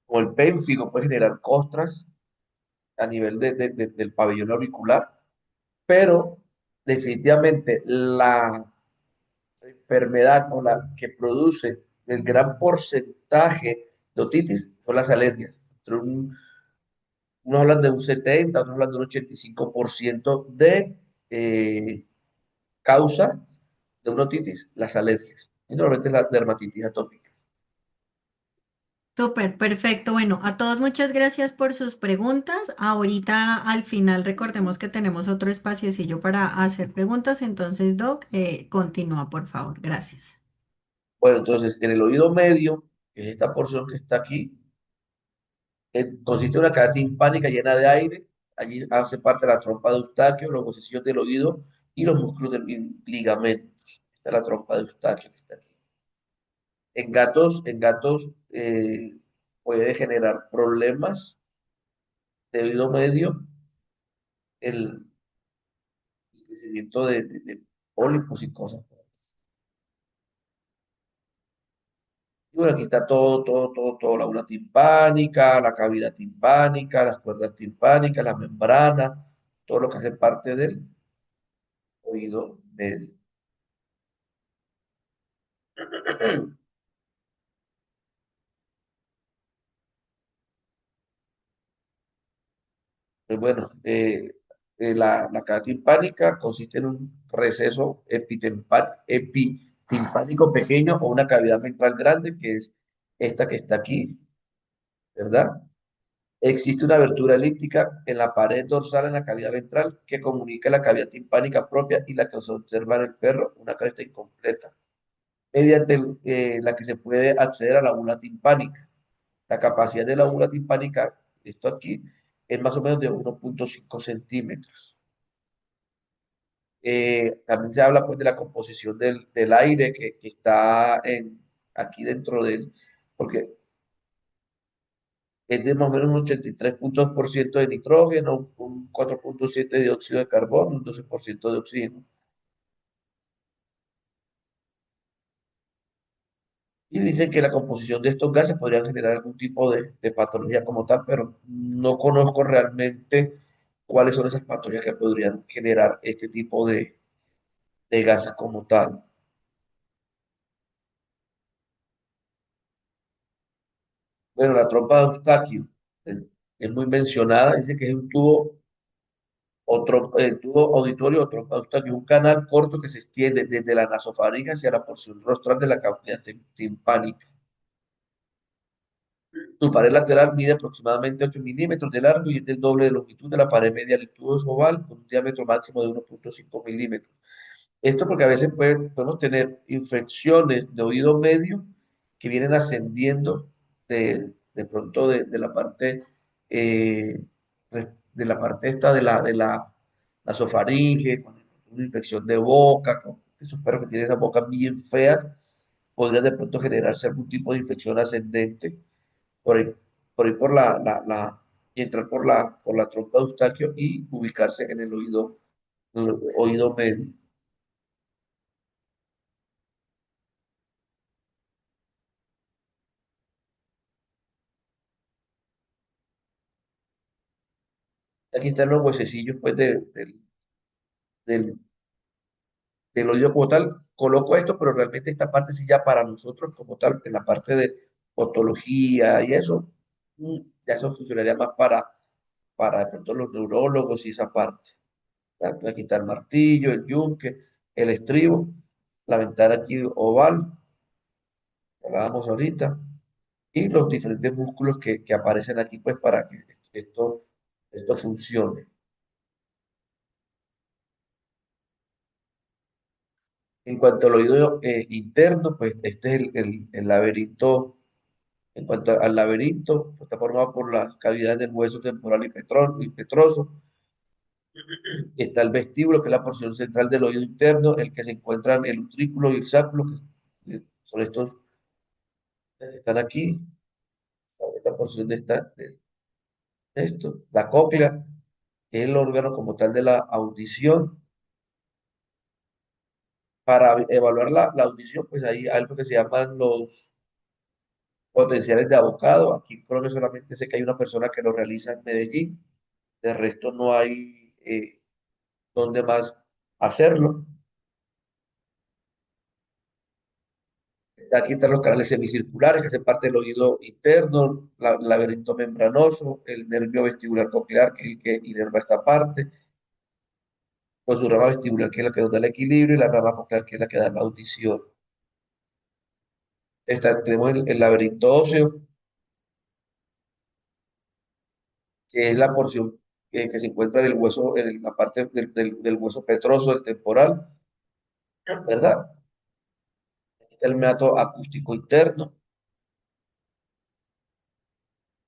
o el pénfigo puede generar costras a nivel del pabellón auricular, pero definitivamente la enfermedad o la que produce el gran porcentaje de otitis son las alergias. Unos hablan de un 70, otros hablan de un 85% de causa de una otitis, las alergias. Y normalmente la dermatitis atópica. Súper, perfecto. Bueno, a todos muchas gracias por sus preguntas. Ahorita al final recordemos que tenemos otro espaciecillo para hacer preguntas. Entonces, Doc, continúa, por favor. Gracias. Bueno, entonces, en el oído medio, que es esta porción que está aquí, consiste en una cavidad timpánica llena de aire. Allí hace parte de la trompa de Eustaquio, los huesecillos del oído y los músculos del ligamentos. Esta es la trompa de Eustaquio que está aquí. En gatos puede generar problemas de oído medio, el crecimiento de pólipos y cosas. Y bueno, aquí está todo, la aula timpánica, la cavidad timpánica, las cuerdas timpánicas, la membrana, todo lo que hace parte del oído medio. Pues bueno, la cavidad timpánica consiste en un receso epitimpánico pequeño o una cavidad ventral grande, que es esta que está aquí, ¿verdad? Existe una abertura elíptica en la pared dorsal en la cavidad ventral que comunica la cavidad timpánica propia y la que se observa en el perro, una cresta incompleta, mediante la que se puede acceder a la bula timpánica. La capacidad de la bula timpánica, esto aquí, es más o menos de 1,5 centímetros. También se habla pues de la composición del aire que está aquí dentro de él, porque es de más o menos un 83% de nitrógeno, un 4,7 de dióxido de carbono, un 12% de oxígeno. Y dicen que la composición de estos gases podrían generar algún tipo de patología como tal, pero no conozco realmente cuáles son esas patologías que podrían generar este tipo de gases como tal. Bueno, la trompa de Eustaquio es muy mencionada, dice que es un tubo Otro, el tubo auditorio, otro austracio, un canal corto que se extiende desde la nasofaringe hacia la porción rostral de la cavidad timpánica. Su pared lateral mide aproximadamente 8 milímetros de largo y es del doble de longitud de la pared medial. El tubo es oval con un diámetro máximo de 1,5 milímetros. Esto porque a veces podemos tener infecciones de oído medio que vienen ascendiendo de pronto de la parte eh, de la parte esta de la nasofaringe, con una infección de boca, con esos perros que tienen esas bocas bien feas, podría de pronto generarse algún tipo de infección ascendente por ahí, por y entrar por la trompa de Eustaquio y ubicarse en el oído medio. Aquí están los huesecillos pues, del, del oído como tal. Coloco esto, pero realmente esta parte sí ya para nosotros como tal, en la parte de otología y eso, ya eso funcionaría más para de pronto los neurólogos y esa parte. ¿Ya? Aquí está el martillo, el yunque, el estribo, la ventana aquí oval, que hablábamos ahorita, y los diferentes músculos que aparecen aquí pues para que esto funcione. En cuanto al oído interno, pues este es el laberinto. En cuanto al laberinto, pues, está formado por las cavidades del hueso temporal y petroso. Está el vestíbulo, que es la porción central del oído interno, el que se encuentran el utrículo y el sacro, que son estos que están aquí, esta porción de esto. La cóclea, que es el órgano como tal de la audición. Para evaluar la audición, pues hay algo que se llaman los potenciales de abocado. Aquí creo que solamente sé que hay una persona que lo realiza en Medellín. De resto no hay dónde más hacerlo. Aquí están los canales semicirculares que hacen parte del oído interno, el laberinto membranoso, el nervio vestibular coclear, que es el que inerva esta parte, pues su rama vestibular, que es la que nos da el equilibrio, y la rama coclear, que es la que da la audición. Tenemos el laberinto óseo, que es la porción que se encuentra en el hueso, en la parte del hueso petroso, del temporal, ¿verdad? Aquí está el meato acústico interno.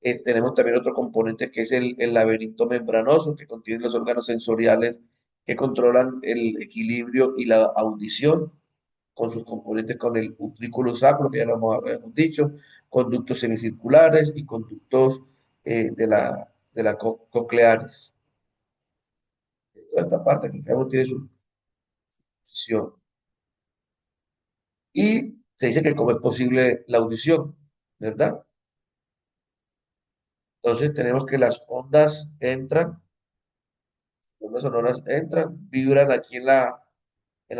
Tenemos también otro componente que es el laberinto membranoso, que contiene los órganos sensoriales que controlan el equilibrio y la audición, con sus componentes con el utrículo sacro, que ya lo habíamos dicho, conductos semicirculares y conductos cocleares. Toda esta parte aquí, cada uno tiene su posición. Y se dice que cómo es posible la audición, ¿verdad? Entonces tenemos que las ondas sonoras entran, vibran aquí en la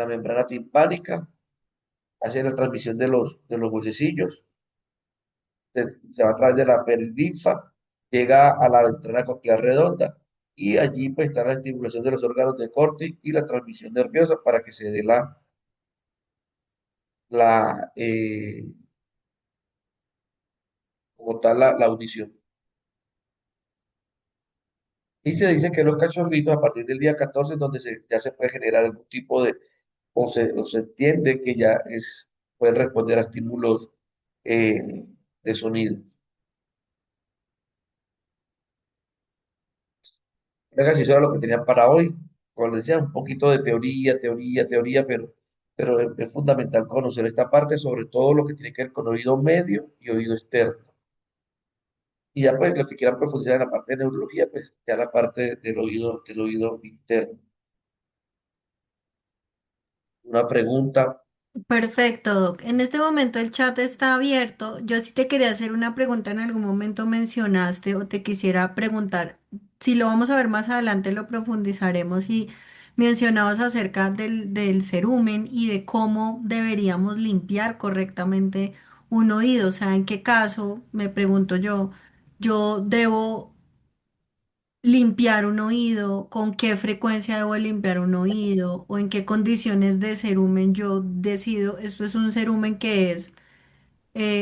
membrana timpánica, hacen la transmisión de los huesecillos, se va a través de la perilinfa, llega a la ventana coclear redonda y allí pues está la estimulación de los órganos de corte y la transmisión nerviosa para que se dé la, eh, como tal la audición. Y se dice que los cachorritos a partir del día 14 es donde ya se puede generar algún tipo o se entiende que ya pueden responder a estímulos eh, de sonido. Venga, si eso era lo que tenían para hoy, como les decía, un poquito de teoría, teoría, teoría, pero es fundamental conocer esta parte, sobre todo lo que tiene que ver con oído medio y oído externo. Y ya pues los que quieran profundizar en la parte de neurología, pues ya la parte del oído interno. Una pregunta. Perfecto, Doc. En este momento el chat está abierto. Yo sí te quería hacer una pregunta. En algún momento mencionaste o te quisiera preguntar, si lo vamos a ver más adelante, lo profundizaremos y mencionabas acerca del cerumen y de cómo deberíamos limpiar correctamente un oído. O sea, en qué caso, me pregunto yo debo limpiar un oído, con qué frecuencia debo limpiar un oído o en qué condiciones de cerumen yo decido, esto es un cerumen que es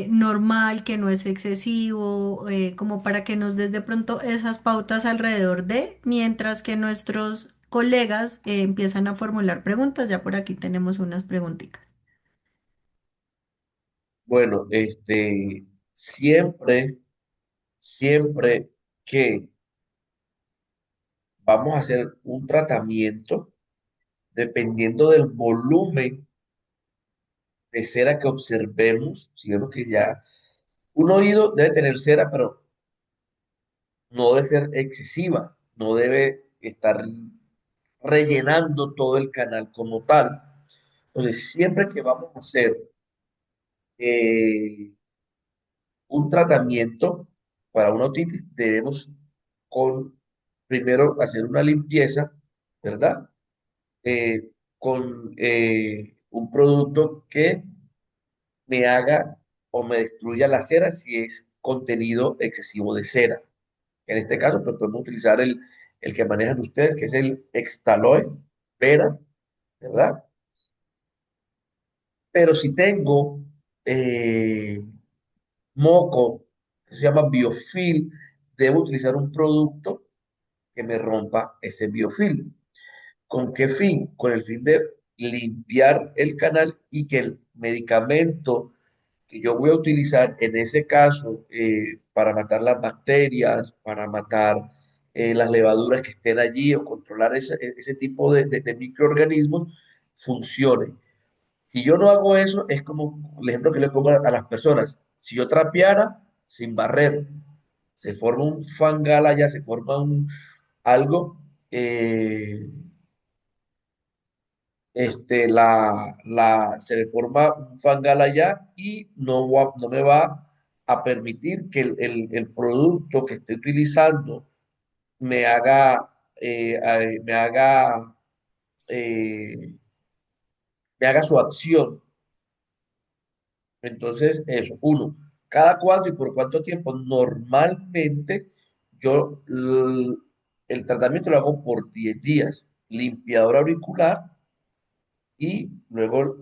normal, que no es excesivo, como para que nos des de pronto esas pautas alrededor de, mientras que nuestros colegas empiezan a formular preguntas. Ya por aquí tenemos unas preguntitas. Bueno, siempre que vamos a hacer un tratamiento, dependiendo del volumen de cera que observemos, si vemos que ya un oído debe tener cera, pero no debe ser excesiva, no debe estar rellenando todo el canal como tal. Entonces, siempre que vamos a hacer eh, un tratamiento para una otitis, debemos con, primero hacer una limpieza, ¿verdad? Con un producto que me haga o me destruya la cera si es contenido excesivo de cera. En este caso, pues podemos utilizar el que manejan ustedes, que es el Extaloe Vera, ¿verdad? Pero si tengo eh, moco, que se llama biofil, debo utilizar un producto que me rompa ese biofil. ¿Con qué fin? Con el fin de limpiar el canal y que el medicamento que yo voy a utilizar en ese caso para matar las bacterias, para matar las levaduras que estén allí o controlar ese tipo de microorganismos, funcione. Si yo no hago eso, es como el ejemplo que le pongo a las personas. Si yo trapeara sin barrer, se forma un fangal allá, se forma algo, eh, se le forma un fangal allá y no me va a permitir que el producto que esté utilizando me haga, me haga, eh, me haga su acción. Entonces, eso, uno, cada cuánto y por cuánto tiempo, normalmente el tratamiento lo hago por 10 días, limpiador auricular y luego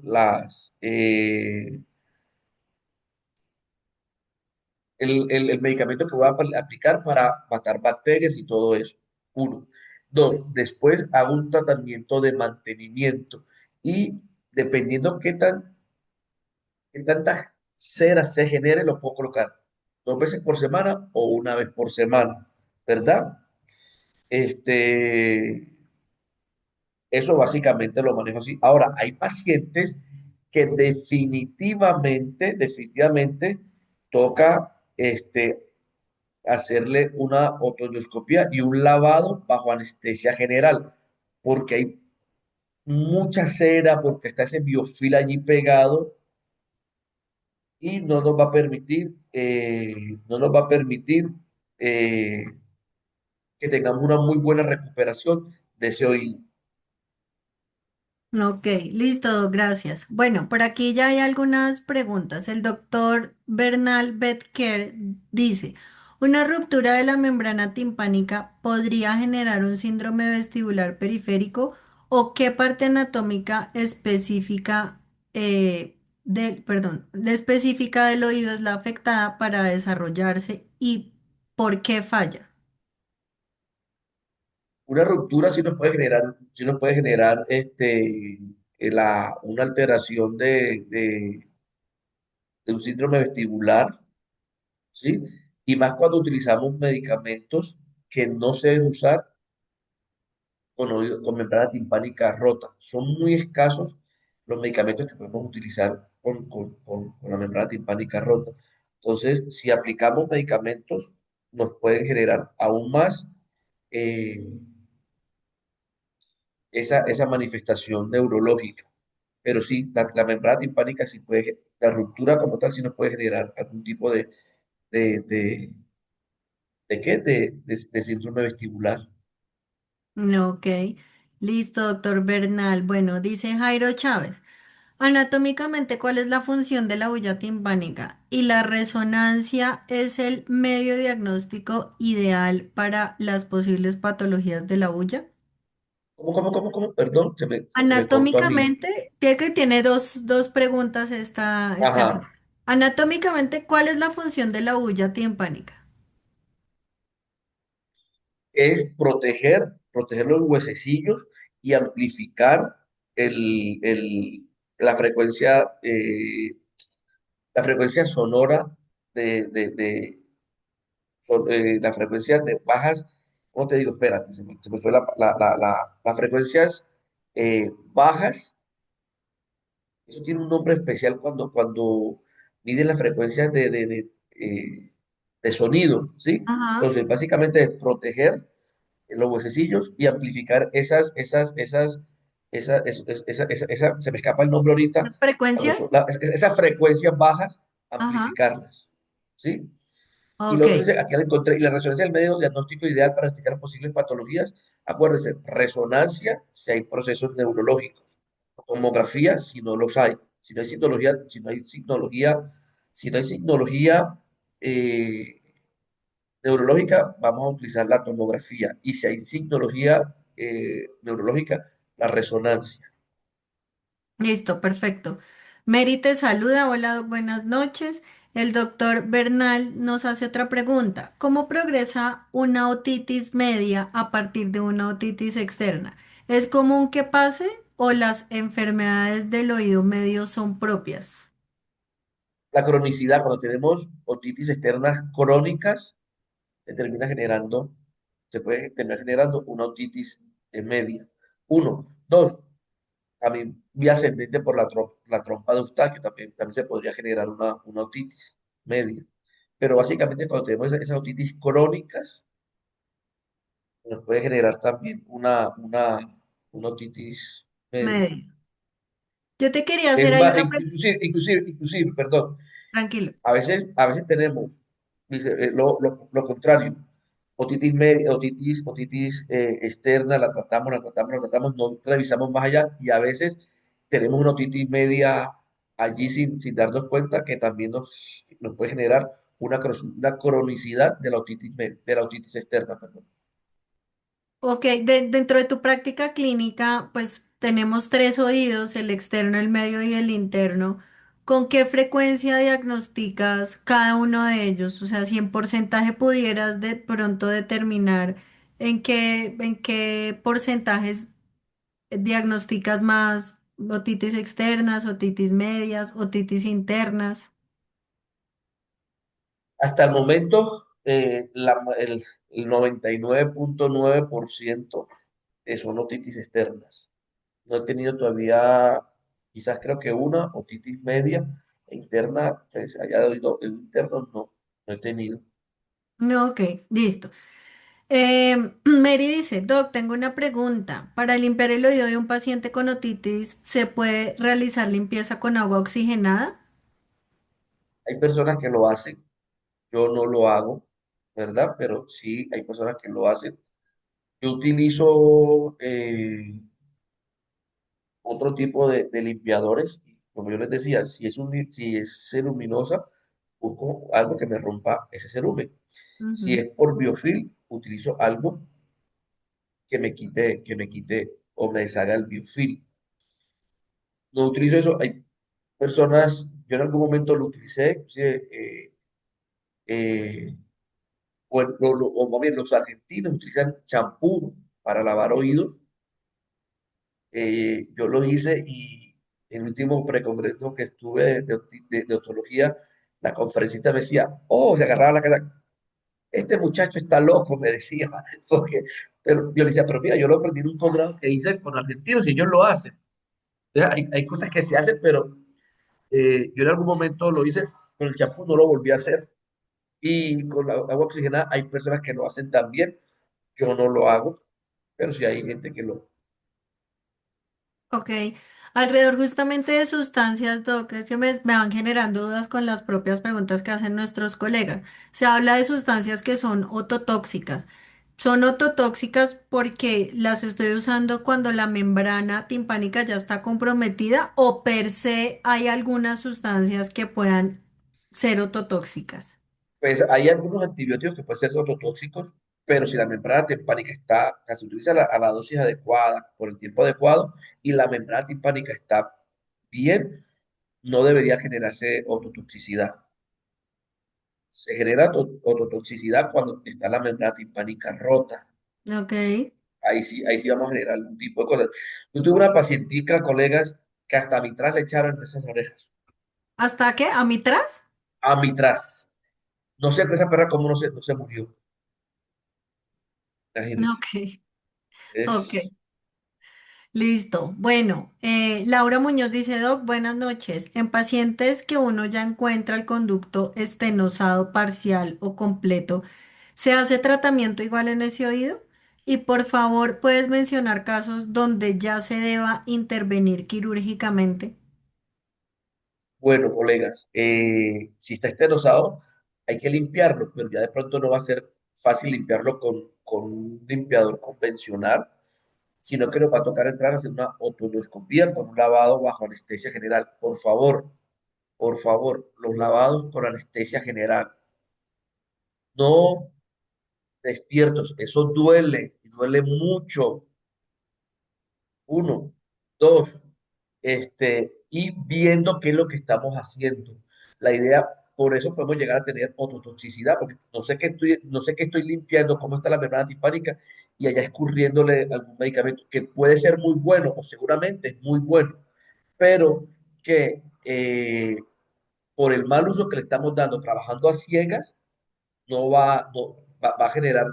el medicamento que voy a aplicar para matar bacterias y todo eso. Uno. Dos, después hago un tratamiento de mantenimiento y dependiendo qué tanta cera se genere, lo puedo colocar 2 veces por semana o una vez por semana, ¿verdad? Este, eso básicamente lo manejo así. Ahora, hay pacientes que definitivamente toca hacerle una otoscopia y un lavado bajo anestesia general, porque hay mucha cera, porque está ese biofil allí pegado y no nos va a permitir eh, que tengamos una muy buena recuperación de ese oído. Ok, listo, gracias. Bueno, por aquí ya hay algunas preguntas. El doctor Bernal Betker dice, ¿una ruptura de la membrana timpánica podría generar un síndrome vestibular periférico o qué parte anatómica específica la específica del oído es la afectada para desarrollarse y por qué falla? Una ruptura sí nos puede generar una alteración de un síndrome vestibular, ¿sí? Y más cuando utilizamos medicamentos que no se deben usar con membrana timpánica rota. Son muy escasos los medicamentos que podemos utilizar con la membrana timpánica rota. Entonces, si aplicamos medicamentos, nos pueden generar aún más eh, esa manifestación neurológica. Pero sí, la membrana timpánica sí puede, la ruptura como tal sí nos puede generar algún tipo de, de, ¿de qué? De síndrome vestibular. Ok, listo, doctor Bernal. Bueno, dice Jairo Chávez. Anatómicamente, ¿cuál es la función de la huella timpánica? Y la resonancia es el medio diagnóstico ideal para las posibles patologías de la huella. ¿Cómo? Perdón, se me cortó a mí. Anatómicamente, tiene dos preguntas esta Ajá. letra. Anatómicamente, ¿cuál es la función de la huella timpánica? Es proteger los huesecillos y amplificar la frecuencia, la frecuencia sonora de las frecuencias de bajas. ¿Cómo te digo? Espérate, se me fue las frecuencias bajas. Eso tiene un nombre especial cuando miden las frecuencias de sonido, ¿sí? Ajá. Entonces, básicamente es proteger los huesecillos y amplificar se me escapa el nombre ahorita, ¿Las frecuencias? esas frecuencias bajas, Ajá. amplificarlas, ¿sí? Y lo Ok. otro dice, aquí la encontré, y la resonancia es el medio diagnóstico ideal para diagnosticar posibles patologías. Acuérdense, resonancia si hay procesos neurológicos, tomografía si no los hay, si no hay signología eh, neurológica, vamos a utilizar la tomografía, y si hay signología neurológica, la resonancia. Listo, perfecto. Mary te saluda. Hola, buenas noches. El doctor Bernal nos hace otra pregunta. ¿Cómo progresa una otitis media a partir de una otitis externa? ¿Es común que pase o las enfermedades del oído medio son propias? La cronicidad, cuando tenemos otitis externas crónicas, se termina generando, se puede terminar generando una otitis media. Uno. Dos, también vía ascendente por la trompa de Eustaquio, también se podría generar una otitis media. Pero básicamente cuando tenemos esas otitis crónicas, nos puede generar también una otitis media. Medio. Yo te quería Es hacer ahí más, una pregunta. inclusive, perdón, Tranquilo. a veces tenemos lo contrario, otitis externa, la tratamos, no revisamos más allá, y a veces tenemos una otitis media allí sin darnos cuenta, que también nos puede generar una cronicidad de la otitis externa, perdón. Ok, dentro de tu práctica clínica, pues tenemos tres oídos, el externo, el medio y el interno. ¿Con qué frecuencia diagnosticas cada uno de ellos? O sea, si en porcentaje pudieras de pronto determinar en qué porcentajes diagnosticas más otitis externas, otitis medias, otitis internas. Hasta el momento, el 99.9% son otitis externas. No he tenido todavía, quizás creo que una otitis media e interna, pues haya oído, el interno no he tenido. No, ok, listo. Mary dice, Doc, tengo una pregunta. Para limpiar el oído de un paciente con otitis, ¿se puede realizar limpieza con agua oxigenada? Hay personas que lo hacen, yo no lo hago, ¿verdad? Pero sí hay personas que lo hacen. Yo utilizo otro tipo de limpiadores, y como yo les decía, si es luminosa, busco algo que me rompa ese cerumen. Si Ujú. es por biofilm, utilizo algo que me quite o me deshaga el biofilm. No utilizo eso. Hay personas, yo en algún momento lo utilicé, inclusive, eh, o más bien los argentinos utilizan champú para lavar oídos. Yo lo hice, y en el último precongreso que estuve de odontología, la conferencista me decía, oh, se agarraba la cara, este muchacho está loco, me decía, porque, pero yo le decía, pero mira, yo lo aprendí en un posgrado que hice con argentinos y ellos lo hacen. Entonces, hay cosas que se hacen, pero yo en algún momento lo hice con el champú, no lo volví a hacer. Y con la agua oxigenada hay personas que lo hacen también. Yo no lo hago, pero sí hay gente que lo... Ok. Alrededor justamente de sustancias, Doc, es que me van generando dudas con las propias preguntas que hacen nuestros colegas. Se habla de sustancias que son ototóxicas. Son ototóxicas porque las estoy usando cuando la membrana timpánica ya está comprometida o per se hay algunas sustancias que puedan ser ototóxicas. Pues hay algunos antibióticos que pueden ser ototóxicos, pero si la membrana timpánica está, o sea, se utiliza a la dosis adecuada, por el tiempo adecuado, y la membrana timpánica está bien, no debería generarse ototoxicidad. Se genera ototoxicidad cuando está la membrana timpánica rota. Ok. Ahí sí vamos a generar algún tipo de cosas. Yo tuve una pacientica, colegas, que hasta mitras le echaron en esas orejas. ¿Hasta qué? ¿A mitras? A mitras. No sé esa perra cómo no se murió. Imagínense. Ok, ok. Es, Listo. Bueno, Laura Muñoz dice, Doc, buenas noches. En pacientes que uno ya encuentra el conducto estenosado parcial o completo, ¿se hace tratamiento igual en ese oído? Y por favor, ¿puedes mencionar casos donde ya se deba intervenir quirúrgicamente? bueno, colegas, si está esterosado, hay que limpiarlo, pero ya de pronto no va a ser fácil limpiarlo con un limpiador convencional, sino que nos va a tocar entrar a hacer una otodoscopía con un lavado bajo anestesia general. Por favor, los lavados con anestesia general, no despiertos, eso duele, y duele mucho. Uno, dos, y viendo qué es lo que estamos haciendo. La idea, por eso podemos llegar a tener ototoxicidad, porque no sé qué estoy limpiando, cómo está la membrana timpánica, y allá escurriéndole algún medicamento que puede ser muy bueno, o seguramente es muy bueno, pero que por el mal uso que le estamos dando, trabajando a ciegas, va a generar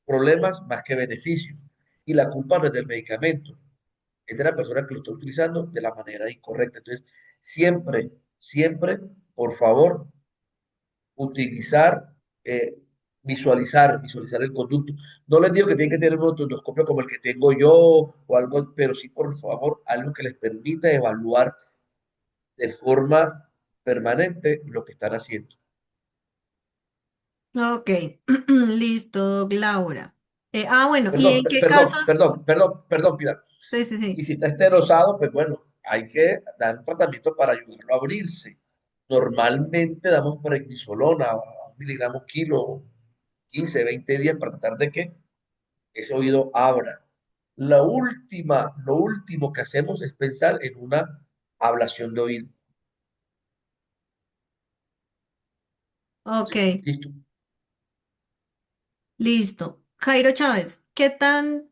problemas más que beneficios. Y la culpa no es del medicamento, es de la persona que lo está utilizando de la manera incorrecta. Entonces, siempre, por favor, utilizar, eh, visualizar el conducto. No les digo que tienen que tener un otoscopio como el que tengo yo o algo, pero sí, por favor, algo que les permita evaluar de forma permanente lo que están haciendo. Ok, listo, Doc Laura. Bueno, ¿y Perdón, en qué casos? perdón, Pilar. Sí, sí, Y sí. si está esterosado, pues bueno, hay que dar un tratamiento para ayudarlo a abrirse. Normalmente damos prednisolona a 1 miligramo kilo, 15, 20 días para tratar de que ese oído abra. Lo último que hacemos es pensar en una ablación de oído. Ok, Sí, listo. listo. Jairo Chávez, ¿qué tan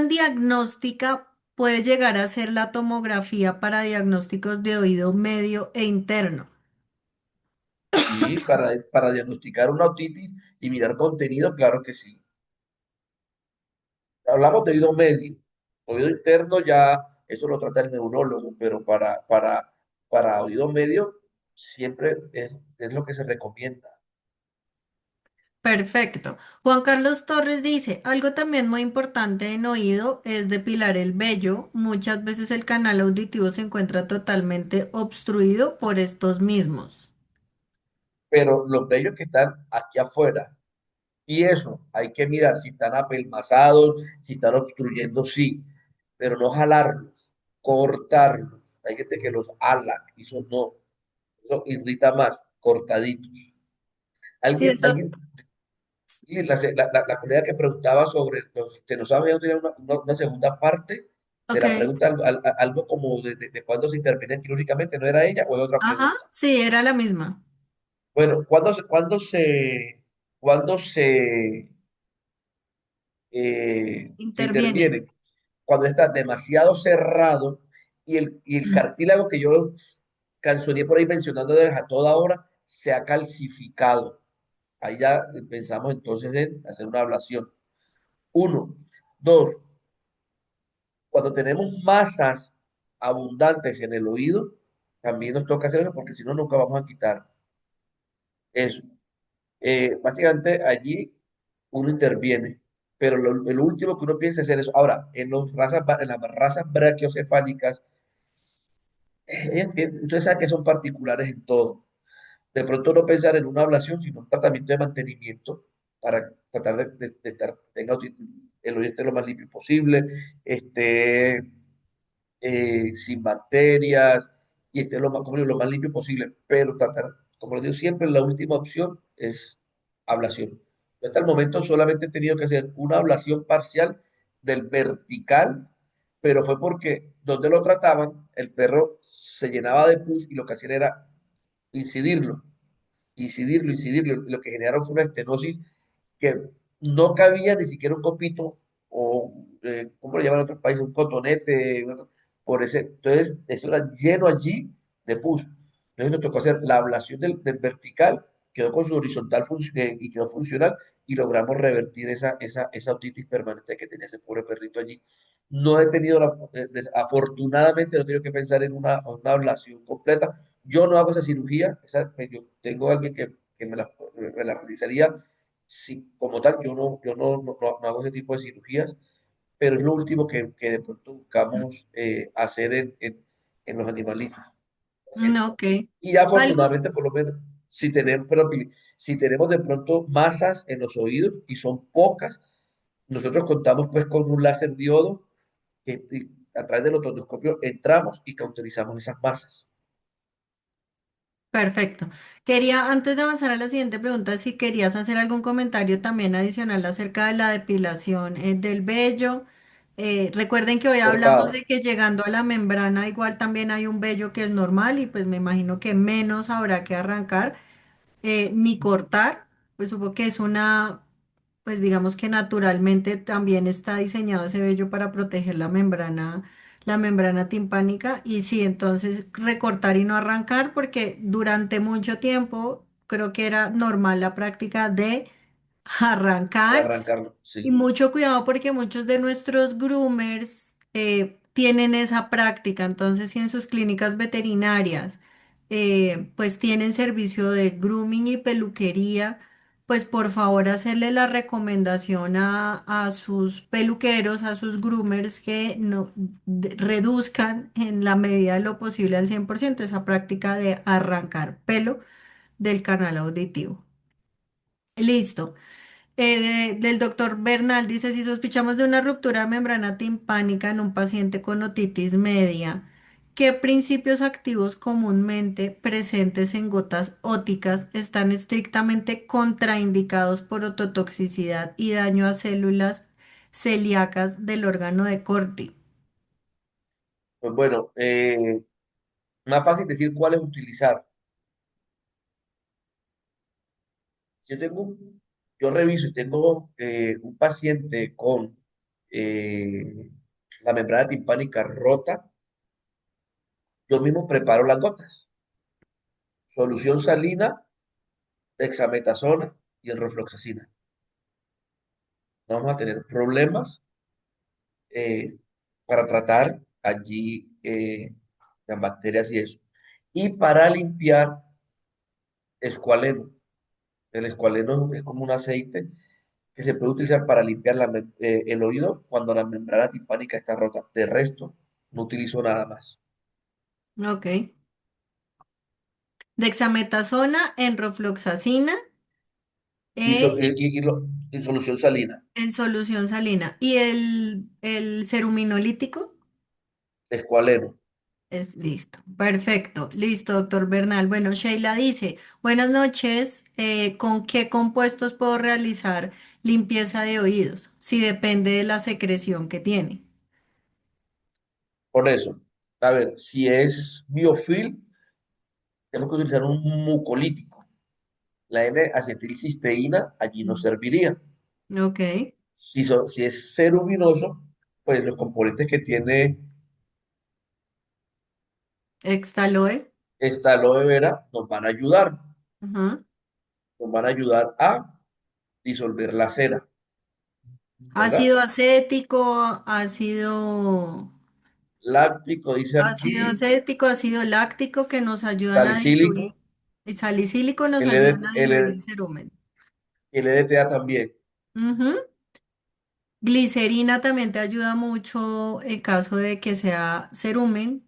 diagnóstica puede llegar a ser la tomografía para diagnósticos de oído medio e interno? Sí, para diagnosticar una otitis y mirar contenido, claro que sí. Hablamos de oído medio. Oído interno ya, eso lo trata el neurólogo, pero para oído medio siempre es lo que se recomienda. Perfecto. Juan Carlos Torres dice, algo también muy importante en oído es depilar el vello. Muchas veces el canal auditivo se encuentra totalmente obstruido por estos mismos. Pero los vellos que están aquí afuera, y eso, hay que mirar si están apelmazados, si están obstruyendo, sí, pero no jalarlos, cortarlos. Hay gente que los ala, y eso no, eso irrita más, cortaditos. Sí, eso. Alguien Y la colega que preguntaba sobre los estenosaurios tenía una segunda parte de Ok. la pregunta, algo como de cuándo se interviene quirúrgicamente, ¿no era ella o es otra Ajá, pregunta? sí, era la misma. Bueno, cuándo se se Interviene. interviene? Cuando está demasiado cerrado y el cartílago que yo cancioné por ahí mencionando a toda hora se ha calcificado. Ahí ya pensamos entonces en hacer una ablación. Uno. Dos, cuando tenemos masas abundantes en el oído, también nos toca hacer eso porque si no, nunca vamos a quitar eso. Básicamente allí uno interviene, pero lo último que uno piensa es hacer eso. Ahora, en las razas brachiocefálicas, ustedes saben que son particulares en todo. De pronto no pensar en una ablación, sino un tratamiento de mantenimiento. para tratar de estar, el oído esté lo más limpio posible, esté sin bacterias y esté lo más, como digo, lo más limpio posible. Pero tratar, como les digo siempre, la última opción es ablación. Yo hasta el momento solamente he tenido que hacer una ablación parcial del vertical, pero fue porque donde lo trataban, el perro se llenaba de pus y lo que hacían era incidirlo, incidirlo. Y lo que generaron fue una estenosis que no cabía ni siquiera un copito o, ¿cómo le llaman en otros países? Un cotonete, por ese. Entonces, eso era lleno allí de pus. Entonces nos tocó hacer la ablación del vertical, quedó con su horizontal y quedó funcional y logramos revertir esa otitis permanente que tenía ese pobre perrito allí. No he tenido, afortunadamente, no he tenido que pensar en una ablación completa. Yo no hago esa cirugía, yo tengo alguien que me la realizaría. Sí, como tal, yo no hago ese tipo de cirugías, pero es lo último que de pronto buscamos hacer en los animalitos. Ok. Y Algo, afortunadamente, por lo menos, si tenemos de pronto masas en los oídos y son pocas, nosotros contamos pues con un láser diodo y a través del otoscopio entramos y cauterizamos esas masas. perfecto. Quería, antes de avanzar a la siguiente pregunta, si querías hacer algún comentario también adicional acerca de la depilación del vello. Recuerden que hoy hablamos Cortado, de que llegando a la membrana igual también hay un vello que es normal y pues me imagino que menos habrá que arrancar ni cortar, pues supongo que es una, pues digamos que naturalmente también está diseñado ese vello para proteger la membrana timpánica y sí, entonces recortar y no arrancar porque durante mucho tiempo creo que era normal la práctica de de arrancar arrancarlo, y sí. mucho cuidado porque muchos de nuestros groomers tienen esa práctica. Entonces, si en sus clínicas veterinarias pues tienen servicio de grooming y peluquería, pues por favor hacerle la recomendación a sus peluqueros, a sus groomers que no reduzcan en la medida de lo posible al 100% esa práctica de arrancar pelo del canal auditivo. Listo. Del doctor Bernal dice, si sospechamos de una ruptura de membrana timpánica en un paciente con otitis media, ¿qué principios activos comúnmente presentes en gotas óticas están estrictamente contraindicados por ototoxicidad y daño a células celíacas del órgano de Corti? Pues bueno, más fácil decir cuáles utilizar. Yo tengo, yo reviso y tengo un paciente con la membrana timpánica rota, yo mismo preparo las gotas, solución salina, dexametasona y enrofloxacina. No vamos a tener problemas eh, para tratar allí las bacterias y eso. Y para limpiar escualeno. El escualeno es como un aceite que se puede utilizar para limpiar el oído cuando la membrana timpánica está rota. De resto, no utilizo nada más. Ok. Dexametasona, enrofloxacina Y, eh, so- y y solución salina, en solución salina. ¿Y el ceruminolítico? escualeno. Es listo, perfecto, listo, doctor Bernal. Bueno, Sheila dice, buenas noches, ¿con qué compuestos puedo realizar limpieza de oídos? Si depende de la secreción que tiene. Por eso, a ver, si es biofil, tenemos que utilizar un mucolítico. La N-acetilcisteína allí no serviría. Ok, Si es ceruminoso, pues los componentes que tiene Extaloe. esta aloe vera Ajá. nos van a ayudar a disolver la cera, ¿verdad? Ácido acético, ácido, Láctico dice ácido aquí, acético, ácido láctico que nos ayudan a diluir, salicílico, y salicílico nos el, ayudan a ED diluir el el, cerumen. el EDTA también. Ujú. Glicerina también te ayuda mucho en caso de que sea cerumen,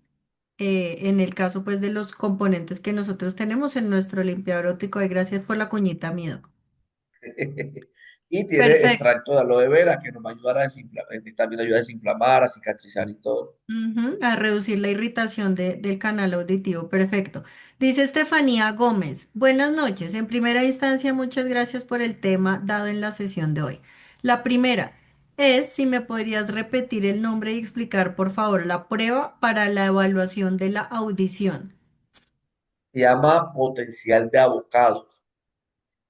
en el caso pues de los componentes que nosotros tenemos en nuestro limpiador óptico. Y gracias por la cuñita, mi doc. Y tiene Perfecto. extracto de aloe vera que nos va a ayudar a desinflamar, también ayuda a desinflamar, a cicatrizar y todo. Ujú, a reducir la irritación del canal auditivo. Perfecto. Dice Estefanía Gómez. Buenas noches. En primera instancia, muchas gracias por el tema dado en la sesión de hoy. La primera es si me podrías repetir el nombre y explicar, por favor, la prueba para la evaluación de la audición. Se llama potencial de abocados.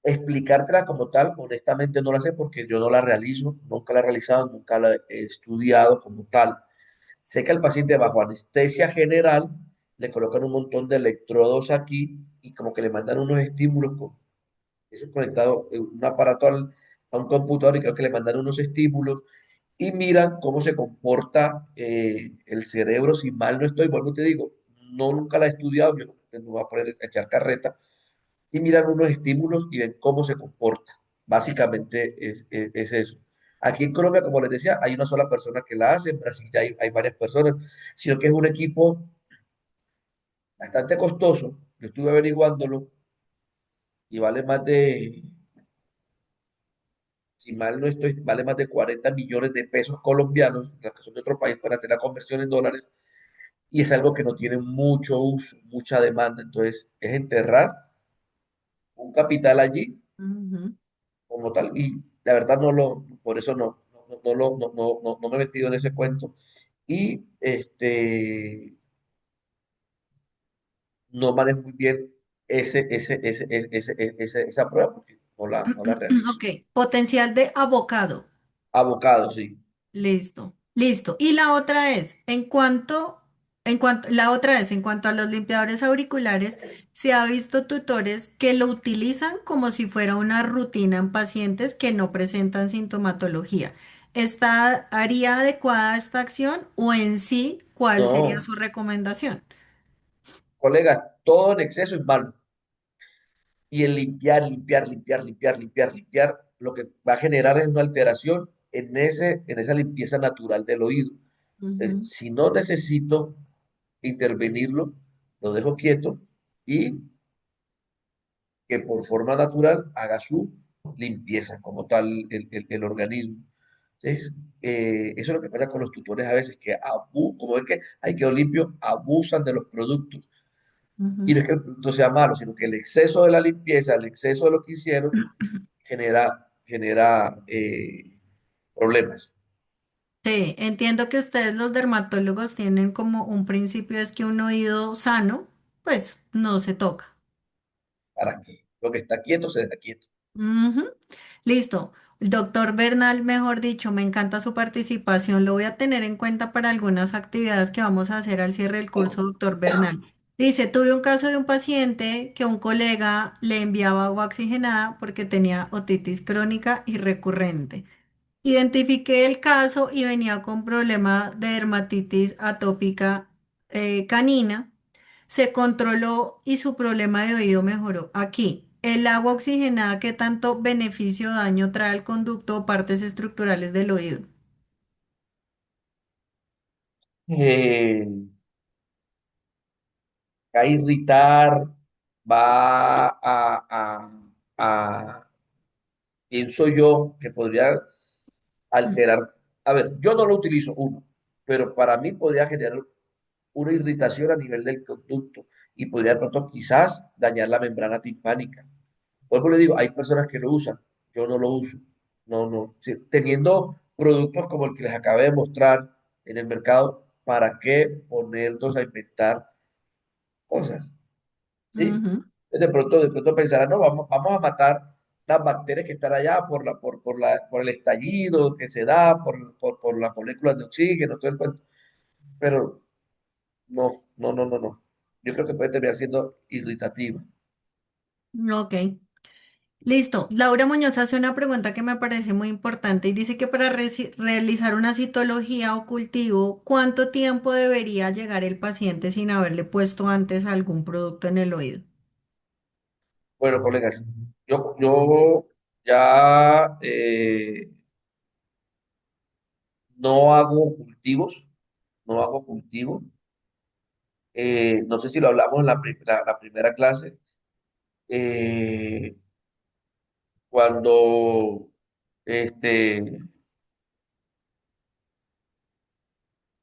Explicártela como tal, honestamente no la sé porque yo no la realizo, nunca la he realizado, nunca la he estudiado como tal. Sé que al paciente bajo anestesia general le colocan un montón de electrodos aquí y como que le mandan unos estímulos, eso es conectado un aparato a un computador y creo que le mandan unos estímulos y miran cómo se comporta el cerebro, si mal no estoy, vuelvo y te digo, no nunca la he estudiado, yo no voy a poner a echar carreta, y miran unos estímulos y ven cómo se comporta. Básicamente es eso. Aquí en Colombia, como les decía, hay una sola persona que la hace, en Brasil ya hay varias personas, sino que es un equipo bastante costoso. Yo estuve averiguándolo y vale más de, si mal no estoy, vale más de 40 millones de pesos colombianos, las que son de otro país, para hacer la conversión en dólares, y es algo que no tiene mucho uso, mucha demanda. Entonces, es enterrar un capital allí Ujú. como tal, y la verdad por eso no me he metido en ese cuento, y no manejo muy bien esa prueba porque no la realizo. Ok, potencial de abocado. Abocado, sí. Listo, listo. Y la otra es, la otra es, en cuanto a los limpiadores auriculares, se ha visto tutores que lo utilizan como si fuera una rutina en pacientes que no presentan sintomatología. ¿Haría adecuada esta acción o en sí, cuál sería No, su recomendación? colegas, todo en exceso es malo. Y el limpiar, lo que va a generar es una alteración en esa limpieza natural del oído. Ujú, Si no necesito intervenirlo, lo dejo quieto y que por forma natural haga su limpieza como tal el organismo. Entonces, eso es lo que pasa con los tutores a veces, que como es que hay quedó limpio, abusan de los productos. Y ujú. no es que el producto sea malo, sino que el exceso de la limpieza, el exceso de lo que hicieron, genera problemas. Sí, entiendo que ustedes los dermatólogos tienen como un principio es que un oído sano, pues no se toca. ¿Para qué? Lo que está quieto se deja quieto. Ujú. Listo. El doctor Bernal, mejor dicho, me encanta su participación. Lo voy a tener en cuenta para algunas actividades que vamos a hacer al cierre del curso, doctor Bernal. Dice, tuve un caso de un paciente que un colega le enviaba agua oxigenada porque tenía otitis crónica y recurrente. Identifiqué el caso y venía con problema de dermatitis atópica canina. Se controló y su problema de oído mejoró. Aquí, el agua oxigenada, ¿qué tanto beneficio o daño trae al conducto o partes estructurales del oído? Eh, Va a irritar, va a, pienso yo, que podría alterar. A ver, yo no lo utilizo, uno, pero para mí podría generar una irritación a nivel del conducto y podría de pronto quizás dañar la membrana timpánica. Vuelvo le digo, hay personas que lo usan, yo no lo uso. No, no. Sí, teniendo productos como el que les acabé de mostrar en el mercado, ¿para qué ponernos a inventar cosas? ¿Sí? Ujú, De pronto pensarán, no, vamos a matar las bacterias que están allá por el estallido que se da, por las moléculas de oxígeno, todo el cuento. Pero no. Yo creo que puede terminar siendo irritativa. ok. Listo. Laura Muñoz hace una pregunta que me parece muy importante y dice que para realizar una citología o cultivo, ¿cuánto tiempo debería llegar el paciente sin haberle puesto antes algún producto en el oído? Bueno, colegas, yo ya no hago cultivos, no hago cultivos. No sé si lo hablamos en la primera clase. Eh, Cuando, este,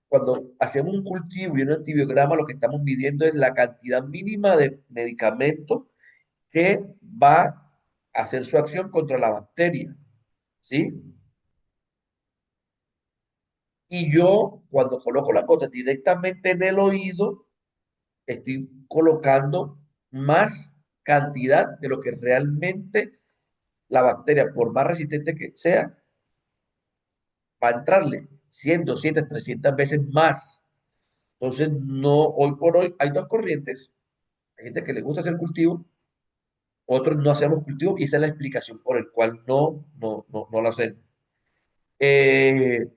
cuando hacemos un cultivo y un antibiograma, lo que estamos midiendo es la cantidad mínima de medicamento que va a hacer su acción contra la bacteria, ¿sí? Y yo, cuando coloco la gota directamente en el oído, estoy colocando más cantidad de lo que realmente la bacteria, por más resistente que sea, va a entrarle 100, 200, 300 veces más. Entonces, no, hoy por hoy hay dos corrientes. Hay gente que le gusta hacer cultivo, otros no hacemos cultivo y esa es la explicación por el cual no lo hacemos. Eh,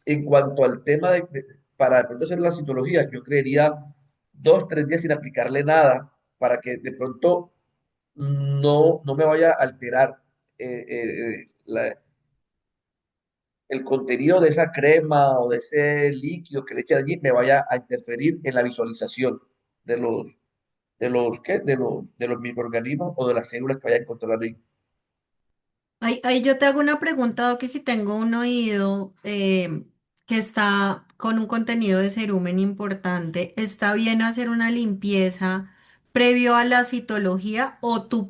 en cuanto al tema para de pronto hacer la citología, yo creería 2, 3 días sin aplicarle nada para que de pronto no me vaya a alterar el contenido de esa crema o de ese líquido que le eche allí, me vaya a interferir en la visualización de ¿qué? De los microorganismos o de las células que vaya a encontrar ahí. Ahí yo te hago una pregunta, que si tengo un oído que está con un contenido de cerumen importante, ¿está bien hacer una limpieza previo a la citología o tú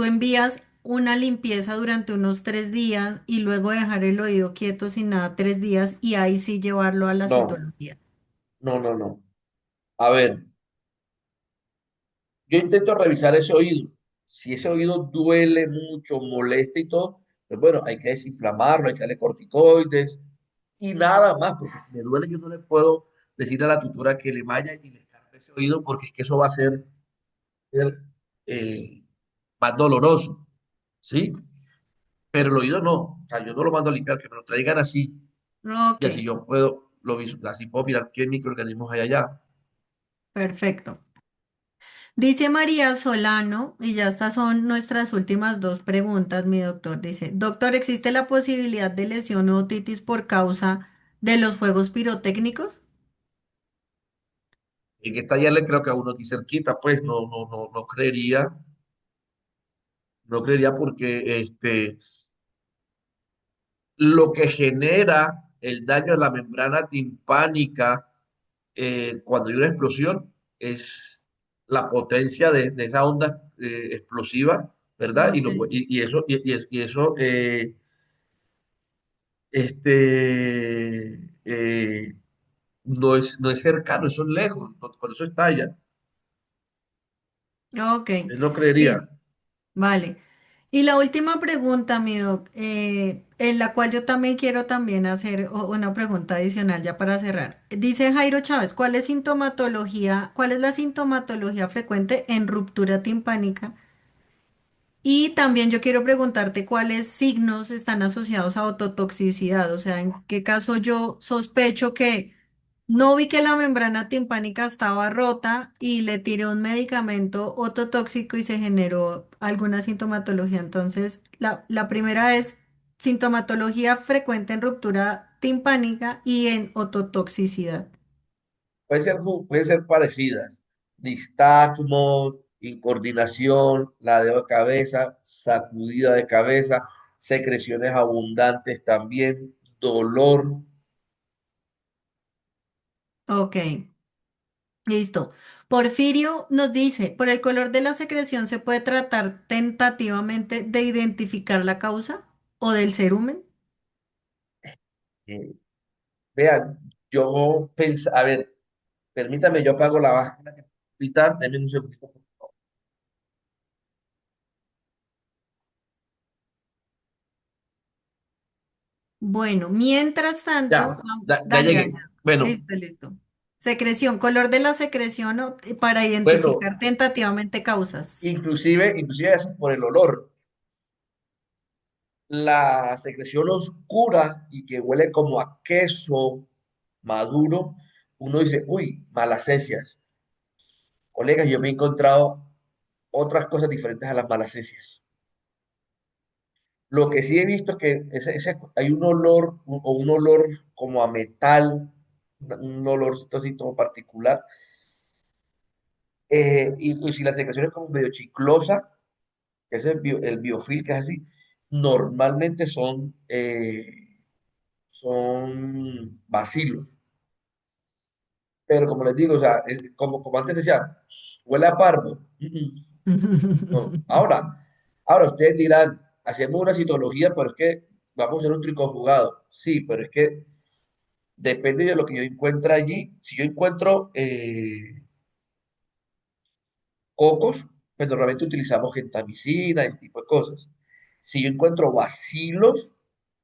envías una limpieza durante unos 3 días y luego dejar el oído quieto sin nada 3 días y ahí sí llevarlo a la No, citología? no. A ver, yo intento revisar ese oído. Si ese oído duele mucho, molesta y todo, pues bueno, hay que desinflamarlo, hay que darle corticoides y nada más, porque si me duele yo no le puedo decir a la tutora que le vaya y le escarpe ese oído porque es que eso va a ser, eh, más doloroso, ¿sí? Pero el oído no, o sea, yo no lo mando a limpiar, que me lo traigan así y Ok, así yo puedo, así puedo mirar qué microorganismos hay allá. perfecto. Dice María Solano, y ya estas son nuestras últimas dos preguntas, mi doctor. Dice, doctor, ¿existe la posibilidad de lesión o otitis por causa de los juegos pirotécnicos? En esta ya le creo que a uno aquí cerquita, pues no creería porque lo que genera el daño a la membrana timpánica cuando hay una explosión es la potencia de esa onda explosiva, ¿verdad? Y, Ok, eso no es cercano, eso es lejos, por eso estalla. ok, Él no creería. listo, vale. Y la última pregunta, mi doc, en la cual yo también quiero también hacer una pregunta adicional ya para cerrar. Dice Jairo Chávez, cuál es la sintomatología frecuente en ruptura timpánica? Y también yo quiero preguntarte cuáles signos están asociados a ototoxicidad, o sea, en qué caso yo sospecho que no vi que la membrana timpánica estaba rota y le tiré un medicamento ototóxico y se generó alguna sintomatología. Entonces, la primera es sintomatología frecuente en ruptura timpánica y en ototoxicidad. Pueden ser parecidas. Nistagmos, incoordinación, ladeo de cabeza, sacudida de cabeza, secreciones abundantes también, dolor. Ok. Listo. Porfirio nos dice, por el color de la secreción se puede tratar tentativamente de identificar la causa o del cerumen. Eh, Vean, yo pensé, a ver, permítame, yo apago la máquina que quitar, denme un segundito, por favor. Bueno, mientras tanto, Ya, ya dale, dale. llegué. Bueno, Listo, listo. Secreción, color de la secreción para bueno, identificar tentativamente causas. inclusive a veces por el olor. La secreción oscura y que huele como a queso maduro, uno dice, uy, malas heces. Colegas, yo me he encontrado otras cosas diferentes a las malas heces. Lo que sí he visto es que hay un olor o un olor como a metal, un olorcito así como particular, y si la secreción es como medio chiclosa, que es el biofil, que es así, normalmente son bacilos. Pero como les digo, o sea, como antes decía, huele a parvo. No. Ahora ustedes dirán, hacemos una citología, pero es que vamos a hacer un triconjugado. Sí, pero es que depende de lo que yo encuentre allí. Si yo encuentro cocos, pues normalmente utilizamos gentamicina, ese tipo de cosas. Si yo encuentro bacilos,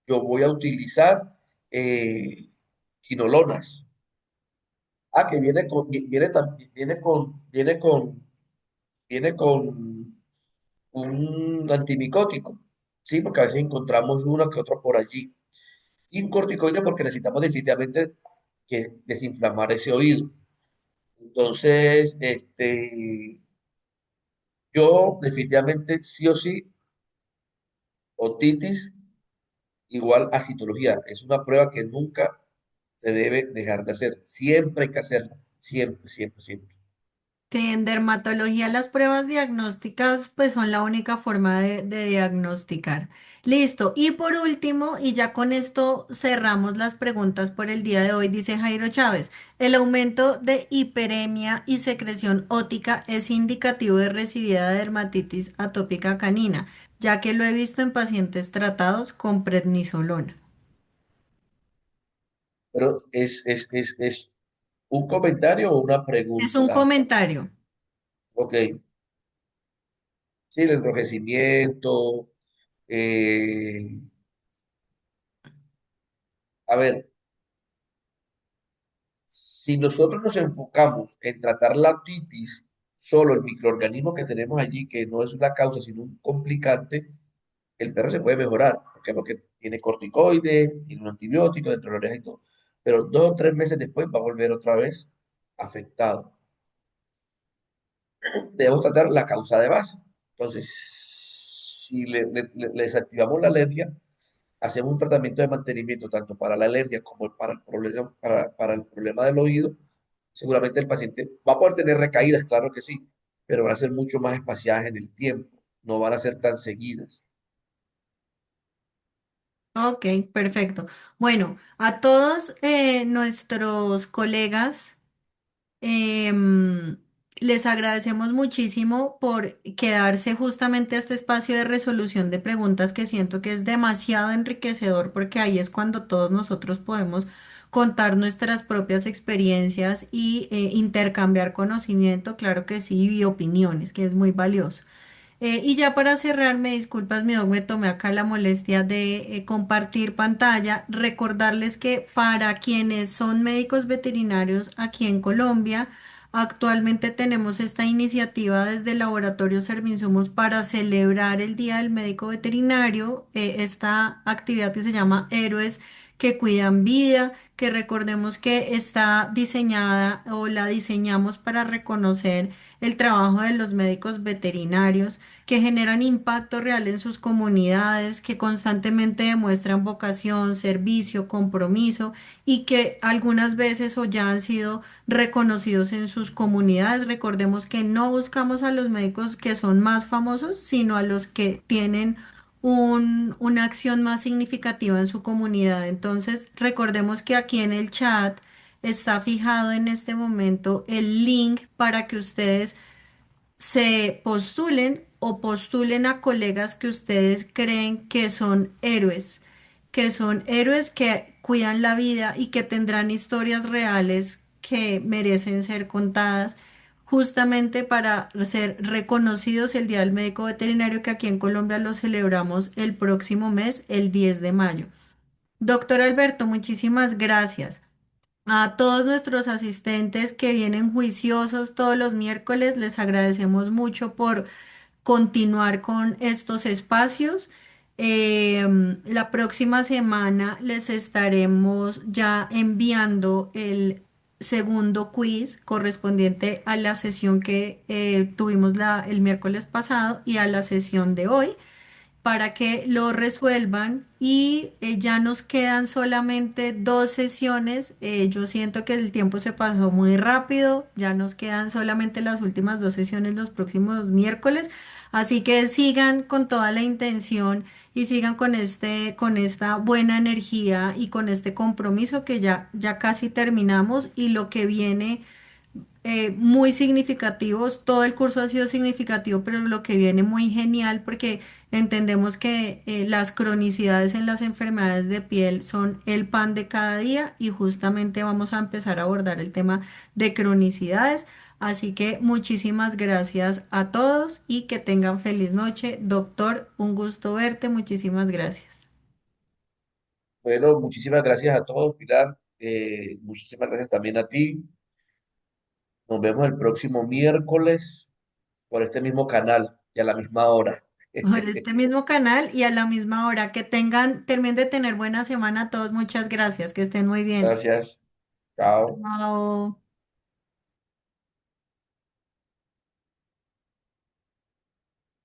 yo voy a utilizar quinolonas. Ah, que viene con un antimicótico, ¿sí? Porque a veces encontramos uno que otro por allí. Y un corticoide porque necesitamos definitivamente que desinflamar ese oído. Entonces, yo definitivamente sí o sí, otitis igual a citología. Es una prueba que nunca se debe dejar de hacer. Siempre hay que hacerla. Siempre, siempre, siempre. Sí, en dermatología las pruebas diagnósticas pues son la única forma de diagnosticar. Listo. Y por último, y ya con esto cerramos las preguntas por el día de hoy, dice Jairo Chávez, el aumento de hiperemia y secreción ótica es indicativo de recibida dermatitis atópica canina, ya que lo he visto en pacientes tratados con prednisolona. Pero es un comentario o una Es un pregunta. comentario. Ok. Sí, el enrojecimiento. eh, a ver, si nosotros nos enfocamos en tratar la otitis, solo el microorganismo que tenemos allí, que no es una causa, sino un complicante, el perro se puede mejorar. ¿Por qué? Porque tiene corticoides, tiene un antibiótico dentro de la oreja y todo. Pero 2 o 3 meses después va a volver otra vez afectado. Debemos tratar la causa de base. Entonces, si le desactivamos la alergia, hacemos un tratamiento de mantenimiento tanto para la alergia como para el problema del oído, seguramente el paciente va a poder tener recaídas, claro que sí, pero van a ser mucho más espaciadas en el tiempo, no van a ser tan seguidas. Ok, perfecto. Bueno, a todos nuestros colegas les agradecemos muchísimo por quedarse justamente a este espacio de resolución de preguntas que siento que es demasiado enriquecedor porque ahí es cuando todos nosotros podemos contar nuestras propias experiencias y intercambiar conocimiento, claro que sí, y opiniones, que es muy valioso. Y ya para cerrar, me disculpas, mi doc, me tomé acá la molestia de compartir pantalla, recordarles que para quienes son médicos veterinarios aquí en Colombia, actualmente tenemos esta iniciativa desde el Laboratorio Servinsumos para celebrar el Día del Médico Veterinario, esta actividad que se llama Héroes que cuidan vida, que recordemos que está diseñada o la diseñamos para reconocer el trabajo de los médicos veterinarios que generan impacto real en sus comunidades, que constantemente demuestran vocación, servicio, compromiso y que algunas veces o ya han sido reconocidos en sus comunidades. Recordemos que no buscamos a los médicos que son más famosos, sino a los que tienen una acción más significativa en su comunidad. Entonces, recordemos que aquí en el chat está fijado en este momento el link para que ustedes se postulen o postulen a colegas que ustedes creen que son héroes que cuidan la vida y que tendrán historias reales que merecen ser contadas justamente para ser reconocidos el Día del Médico Veterinario que aquí en Colombia lo celebramos el próximo mes, el 10 de mayo. Doctor Alberto, muchísimas gracias. A todos nuestros asistentes que vienen juiciosos todos los miércoles, les agradecemos mucho por continuar con estos espacios. La próxima semana les estaremos ya enviando el segundo quiz correspondiente a la sesión que tuvimos el miércoles pasado y a la sesión de hoy para que lo resuelvan y ya nos quedan solamente 2 sesiones. Yo siento que el tiempo se pasó muy rápido, ya nos quedan solamente las últimas 2 sesiones los próximos miércoles, Así que sigan con toda la intención y sigan con esta buena energía y con este compromiso que ya casi terminamos y lo que viene muy significativos. Todo el curso ha sido significativo, pero lo que viene muy genial porque entendemos que las cronicidades en las enfermedades de piel son el pan de cada día y justamente vamos a empezar a abordar el tema de cronicidades. Así que muchísimas gracias a todos y que tengan feliz noche. Doctor, un gusto verte. Muchísimas gracias. Bueno, muchísimas gracias a todos, Pilar. Muchísimas gracias también a ti. Nos vemos el próximo miércoles por este mismo canal y a la misma hora. Por este mismo canal y a la misma hora. Que tengan, terminen de tener buena semana a todos. Muchas gracias. Que estén muy bien. Gracias. Chao. Chao.